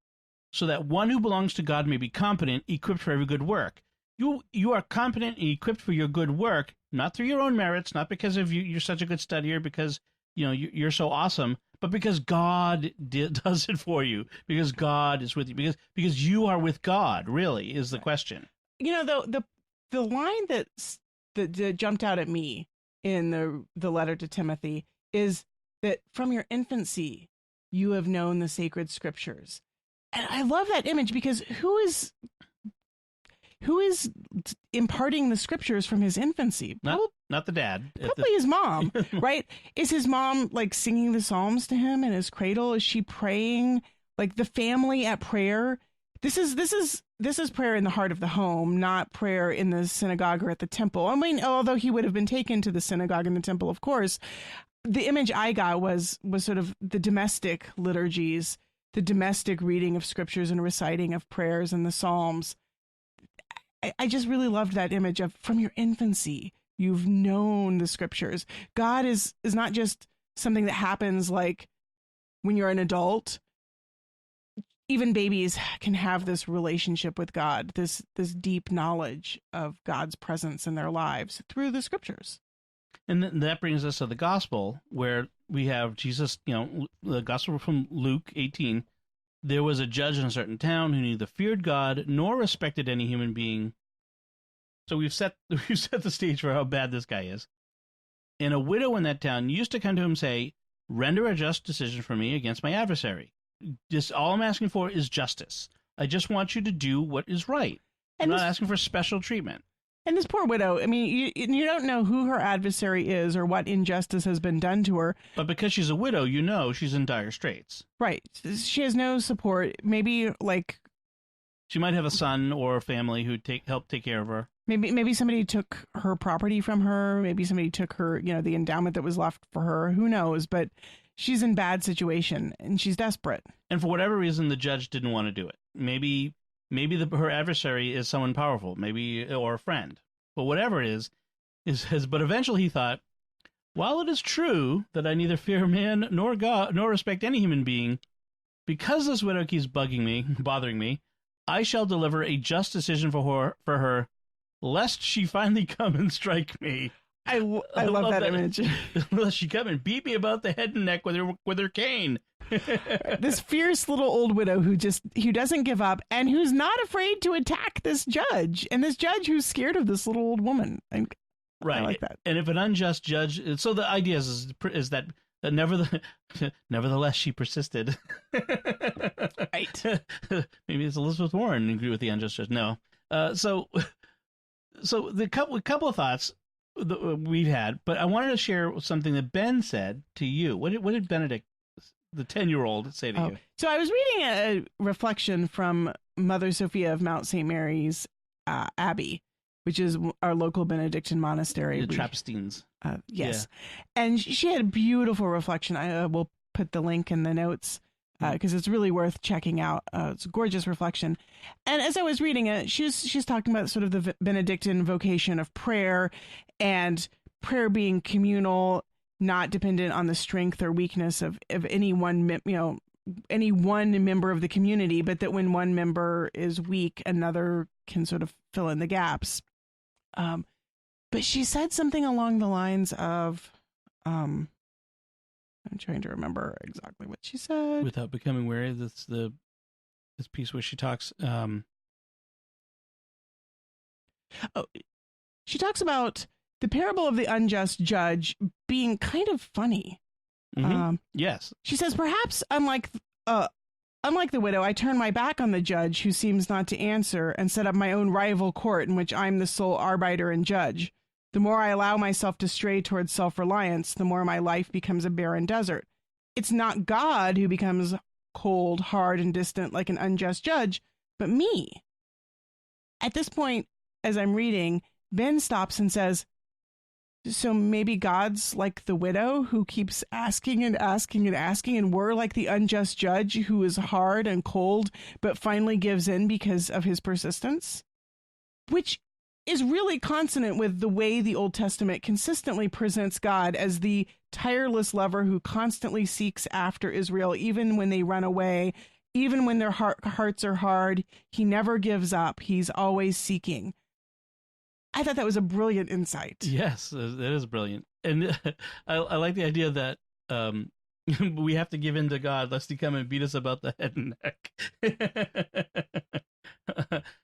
so that one who belongs to God may be competent, equipped for every good work. You are competent and equipped for your good work, not through your own merits, not because of you're such a good studier, because you're so awesome, but because God does it for you, because God is with you, because you are with God. Really is the question. The line that jumped out at me in the letter to Timothy is that from your infancy you have known the sacred scriptures. And I love that image because who is imparting the scriptures from his infancy? Not the dad. Probably his mom, right? Is his mom like singing the Psalms to him in his cradle? Is she praying like the family at prayer? This is prayer in the heart of the home, not prayer in the synagogue or at the temple. I mean, although he would have been taken to the synagogue and the temple, of course, the image I got was sort of the domestic liturgies, the domestic reading of scriptures and reciting of prayers and the Psalms. I just really loved that image of from your infancy, you've known the scriptures. God is not just something that happens like when you're an adult. Even babies can have this relationship with God, this deep knowledge of God's presence in their lives through the scriptures. And that brings us to the gospel, where we have Jesus, the gospel from Luke 18. There was a judge in a certain town who neither feared God nor respected any human being. So we've set the stage for how bad this guy is. And a widow in that town used to come to him and say, "Render a just decision for me against my adversary." Just all I'm asking for is justice. I just want you to do what is right. I'm not asking for special treatment. And this poor widow, I mean, you don't know who her adversary is or what injustice has been done to her. But because she's a widow, she's in dire straits. Right. She has no support. Maybe like she might have a son or a family who help take care of her. Maybe somebody took her property from her. Maybe somebody took her, the endowment that was left for her. Who knows? But she's in bad situation and she's desperate. And for whatever reason, the judge didn't want to do it. Maybe her adversary is someone powerful, or a friend. But whatever it is, but eventually he thought, while it is true that I neither fear man nor God nor respect any human being, because this widow keeps bothering me, I shall deliver a just decision for her, lest she finally come and strike me. I love that image. Lest she come and beat me about the head and neck with her cane. This fierce little old widow who doesn't give up and who's not afraid to attack this judge, and this judge who's scared of this little old woman. Right. I like that. And if an unjust judge, so the idea is that nevertheless she persisted. Right. Maybe it's Elizabeth Warren agree with the unjust judge. No. So the couple of thoughts we've had, but I wanted to share something that Ben said to you. What did Benedict, the 10-year-old, say to you? So I was reading a reflection from Mother Sophia of Mount St. Mary's Abbey, which is our local Benedictine monastery. The Trappistines. Yes. Yeah. And she had a beautiful reflection. I will put the link in the notes because it's really worth checking out. It's a gorgeous reflection. And as I was reading it, she's talking about sort of the Benedictine vocation of prayer, and prayer being communal, not dependent on the strength or weakness of any one, any one member of the community, but that when one member is weak, another can sort of fill in the gaps. But she said something along the lines of, I'm trying to remember exactly what she said. Without becoming weary, that's this piece where she talks. She talks about the parable of the unjust judge being kind of funny. Mm-hmm. Yes. She says, perhaps unlike the widow, I turn my back on the judge who seems not to answer and set up my own rival court in which I'm the sole arbiter and judge. The more I allow myself to stray towards self-reliance, the more my life becomes a barren desert. It's not God who becomes cold, hard, and distant like an unjust judge, but me. At this point, as I'm reading, Ben stops and says, so maybe God's like the widow who keeps asking and asking and asking, and we're like the unjust judge who is hard and cold, but finally gives in because of his persistence? Which is really consonant with the way the Old Testament consistently presents God as the tireless lover who constantly seeks after Israel, even when they run away, even when their hearts are hard. He never gives up. He's always seeking. I thought that was a brilliant insight. Yes, it is brilliant. And I like the idea that we have to give in to God lest he come and beat us about the head and neck.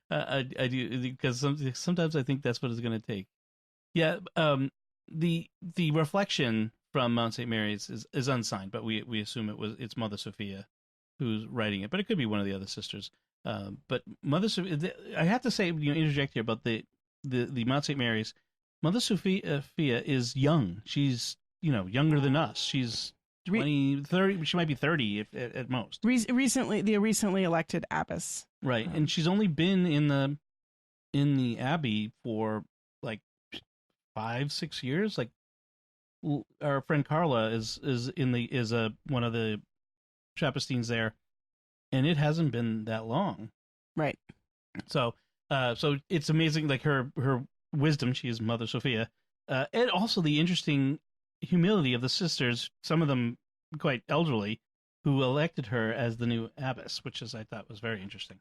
I do, because sometimes I think that's what it's going to take. Yeah. the reflection from Mount St. Mary's is unsigned, but we assume it's Mother Sophia who's writing it, but it could be one of the other sisters. But Mother Sophia, I have to say, interject here about the Mount St. Mary's. Mother Sophia is young. She's younger than us. She's 20, 30. She might be 30 at most. Recently, the recently elected abbess. Right, and she's only been in the abbey for like 5-6 years. Like our friend Carla is one of the Trappistines there, and it hasn't been that long. Right. So it's amazing, like her wisdom. She is Mother Sophia, and also the interesting humility of the sisters. Some of them quite elderly, who elected her as the new abbess, which I thought was very interesting.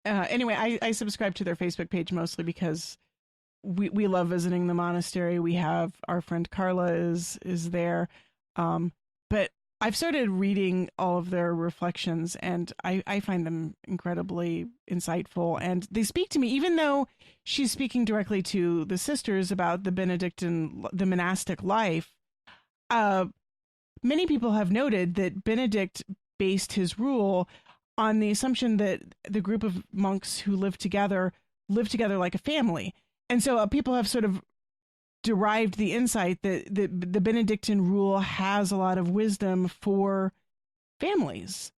Anyway, I subscribe to their Facebook page mostly because we love visiting the monastery. We have our friend Carla is there, but I've started reading all of their reflections, and I find them incredibly insightful, and they speak to me, even though she's speaking directly to the sisters about the monastic life. Many people have noted that Benedict based his rule on the assumption that the group of monks who live together like a family. And so people have sort of derived the insight that the Benedictine rule has a lot of wisdom for families.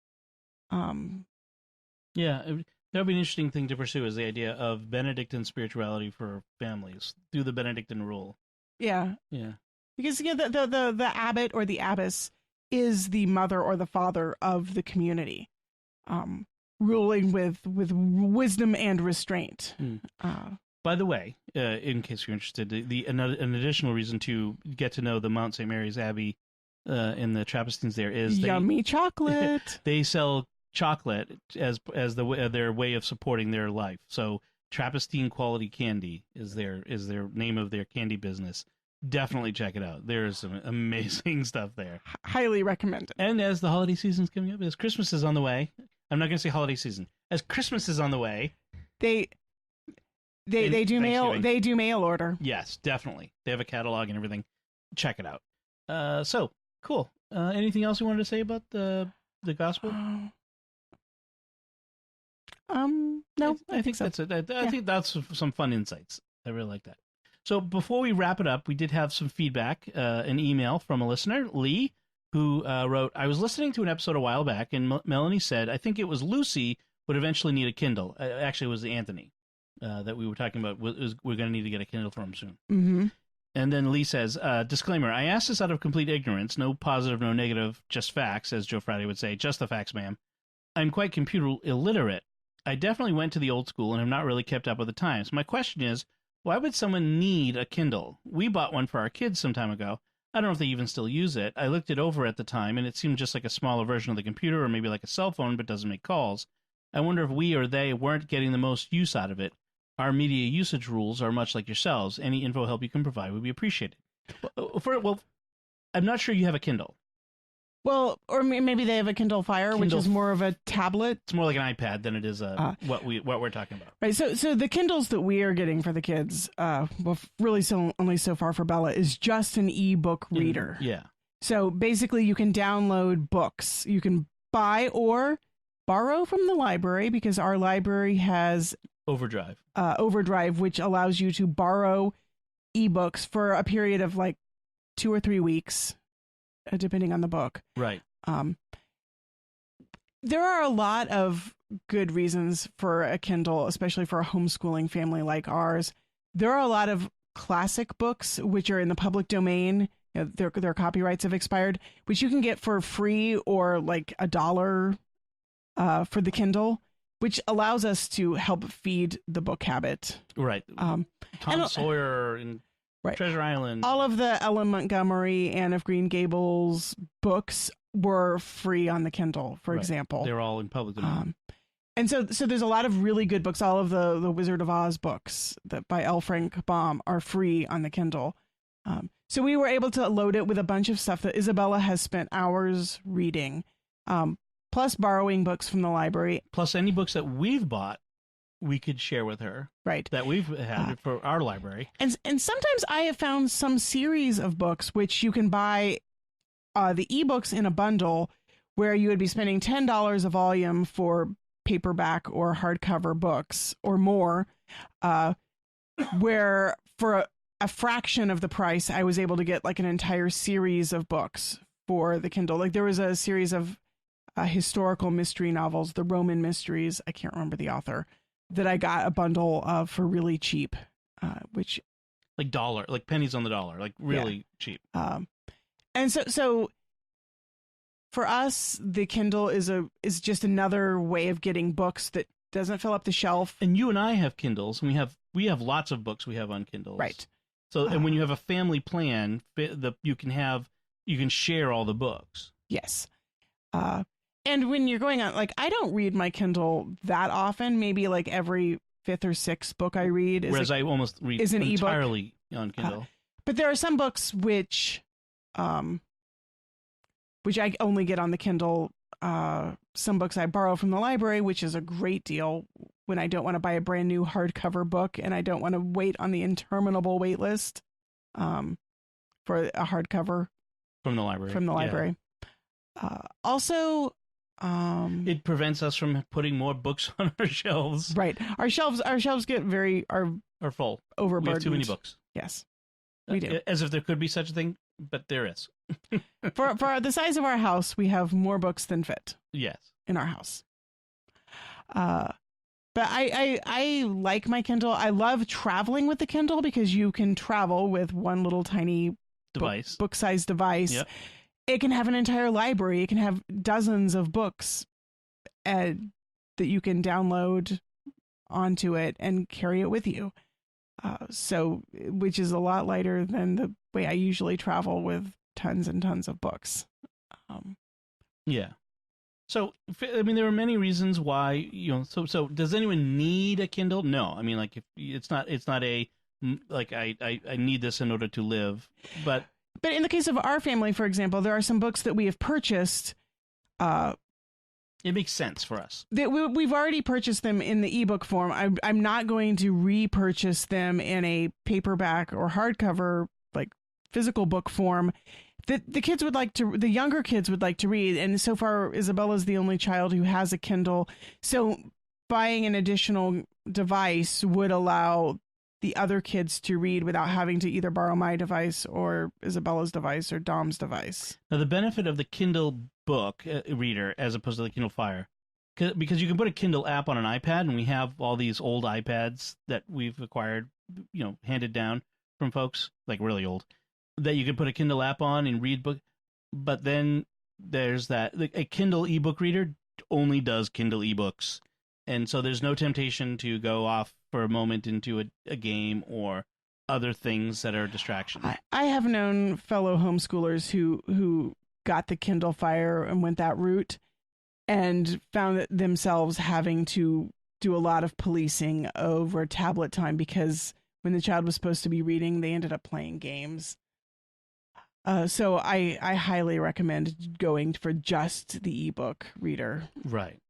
Yeah, that would be an interesting thing to pursue, is the idea of Benedictine spirituality for families through the Benedictine rule. Yeah. Yeah. Because the abbot or the abbess is the mother or the father of the community, ruling with wisdom and restraint. By the way, in case you're interested, an additional reason to get to know the Mount St. Mary's Abbey in the Trappistines there is yummy chocolate. They sell chocolate as their way of supporting their life. So Trappistine quality candy is their name of their candy business. Definitely check it out. There's some amazing stuff there. Highly recommend it. And as the holiday season's coming up, as Christmas is on the way, I'm not going to say holiday season. As Christmas is on the way, they do mail order. Yes, definitely. They have a catalog and everything. Check it out. So cool. Anything else you wanted to say about the gospel? No, I think so. that's it. I think that's some fun insights. I really like that. So before we wrap it up, we did have some feedback, an email from a listener, Lee, who wrote, I was listening to an episode a while back, and Melanie said, I think it was Lucy would eventually need a Kindle. Actually, it was Anthony that we were talking about. We're going to need to get a Kindle for him soon. Mm-hmm. And then Lee says, disclaimer, I asked this out of complete ignorance. No positive, no negative, just facts, as Joe Friday would say. Just the facts, ma'am. I'm quite computer illiterate. I definitely went to the old school and have not really kept up with the times. My question is, why would someone need a Kindle? We bought one for our kids some time ago. I don't know if they even still use it. I looked it over at the time, and it seemed just like a smaller version of the computer, or maybe like a cell phone, but doesn't make calls. I wonder if we or they weren't getting the most use out of it. Our media usage rules are much like yourselves. Any info help you can provide would be appreciated. Well, I'm not sure you have a Kindle. Well, or maybe they have a Kindle Fire, which is more of a tablet. It's more like an iPad than it is what we're talking about. Right. So the Kindles that we are getting for the kids, really only so far for Bella, is just an ebook reader. Yeah. So basically, you can download books. You can buy or borrow from the library, because our library has Overdrive, which allows you to borrow ebooks for a period of like 2 or 3 weeks. Depending on the book. Right. There are a lot of good reasons for a Kindle, especially for a homeschooling family like ours. There are a lot of classic books which are in the public domain. Their copyrights have expired, which you can get for free or like $1 for the Kindle, which allows us to help feed the book habit. Right. Tom Sawyer and right. Treasure Island. All of the Ellen Montgomery, Anne of Green Gables books were free on the Kindle, for example. They're all in public domain. And so there's a lot of really good books. All of the Wizard of Oz books by L. Frank Baum are free on the Kindle. So we were able to load it with a bunch of stuff that Isabella has spent hours reading, plus borrowing books from the library. Plus any books that we've bought we could share with her Right. that we've had for our library. And sometimes I have found some series of books which you can buy the ebooks in a bundle where you would be spending $10 a volume for paperback or hardcover books or more, where for a fraction of the price, I was able to get like an entire series of books for the Kindle. Like there was a series of historical mystery novels, the Roman Mysteries. I can't remember the author, that I got a bundle of for really cheap, which like pennies on the dollar, like really cheap. And so for us, the Kindle is just another way of getting books that doesn't fill up the shelf. And you and I have Kindles, and we have lots of books we have on Kindles. Right. So, and when you have a family plan, you can share all the books. Yes. And when you're going on, like, I don't read my Kindle that often, maybe like every fifth or sixth book I read. Whereas I almost read is an entirely on Kindle. But there are some books which I only get on the Kindle. Some books I borrow from the library, which is a great deal when I don't want to buy a brand new hardcover book and I don't want to wait on the interminable wait list for a hardcover from the library. Also, it prevents us from putting more books on our shelves. Right. Our shelves get are full. Overburdened. We have too many books. Yes. We do. As if there could be such a thing, but there is. for the size of our house, we have more books than fit. Yes. In our house. But I like my Kindle. I love traveling with the Kindle because you can travel with one little tiny device, book-sized device. Yep. It can have an entire library. It can have dozens of books that you can download onto it and carry it with you. Which is a lot lighter than the way I usually travel with tons and tons of books. Yeah. So, I mean, there are many reasons why, so does anyone need a Kindle? No. I mean, like, if it's not a, like, I need this in order to live, but in the case of our family, for example, there are some books that we have purchased. It makes sense for us. We've already purchased them in the ebook form. I'm not going to repurchase them in a paperback or hardcover, like physical book form. The younger kids would like to read. And so far, Isabella's the only child who has a Kindle. So buying an additional device would allow the other kids to read without having to either borrow my device or Isabella's device or Dom's device. Now, the benefit of the Kindle book reader as opposed to the Kindle Fire, because you can put a Kindle app on an iPad, and we have all these old iPads that we've acquired, handed down from folks, like really old, that you can put a Kindle app on and read book. But then there's a Kindle ebook reader only does Kindle ebooks. And so there's no temptation to go off for a moment into a game or other things that are distractions. I have known fellow homeschoolers who got the Kindle Fire and went that route and found themselves having to do a lot of policing over tablet time because when the child was supposed to be reading, they ended up playing games. So I highly recommend going for just the ebook reader. Right.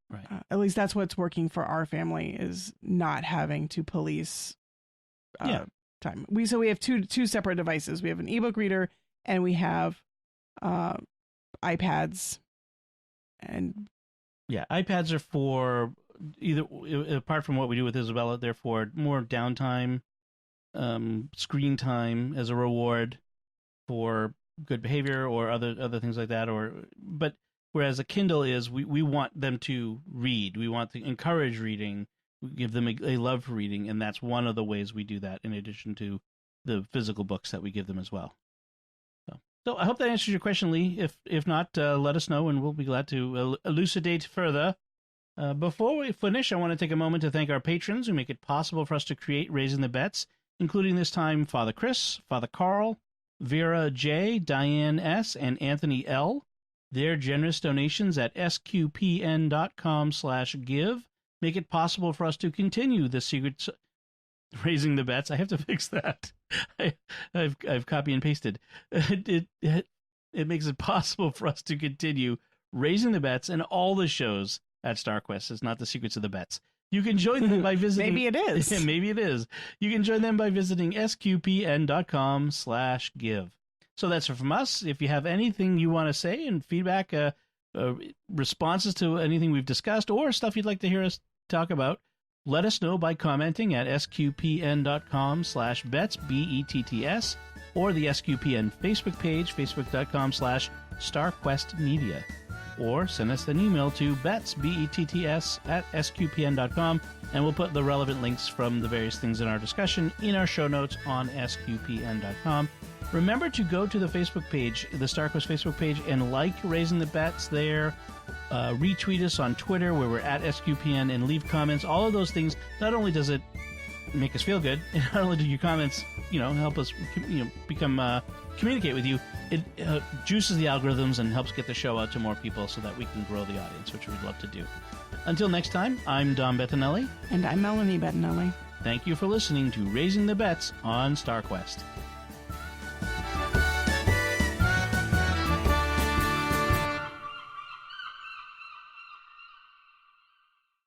At least that's what's working for our family, is not having to police time. We have two separate devices. We have an ebook reader and we have iPads. And iPads are for either, apart from what we do with Isabella, they're for more downtime, screen time as a reward for good behavior or other things like that. But whereas a Kindle is, we want them to read. We want to encourage reading. We give them a love for reading, and that's one of the ways we do that, in addition to the physical books that we give them as well. So I hope that answers your question, Lee. If not, let us know, and we'll be glad to elucidate further. Before we finish, I want to take a moment to thank our patrons who make it possible for us to create Raising the Bets, including this time Father Chris, Father Carl, Vera J., Diane S., and Anthony L. Their generous donations at sqpn.com/give make it possible for us to continue the secret Raising the Bets. I have to fix that. I've copy and pasted. It makes it possible for us to continue Raising the Bets and all the shows at StarQuest. It's not the Secrets of the Bets. You can join them by visiting... Maybe it is. Maybe it is. You can join them by visiting sqpn.com/give. So that's it from us. If you have anything you want to say and feedback, responses to anything we've discussed, or stuff you'd like to hear us talk about, let us know by commenting at sqpn.com/bets, BETTS, or the SQPN Facebook page, facebook.com/StarQuestMedia. Or send us an email to bets, BETTS, @sqpn.com, and we'll put the relevant links from the various things in our discussion in our show notes on sqpn.com. Remember to go to the Facebook page, the StarQuest Facebook page, and like Raising the Bets there. Retweet us on Twitter, where we're at SQPN, and leave comments. All of those things, not only does it make us feel good, and not only do your comments, help us, communicate with you, it juices the algorithms and helps get the show out to more people so that we can grow the audience, which we'd love to do. Until next time, I'm Dom Bettinelli. And I'm Melanie Bettinelli. Thank you for listening to Raising the Bets on StarQuest.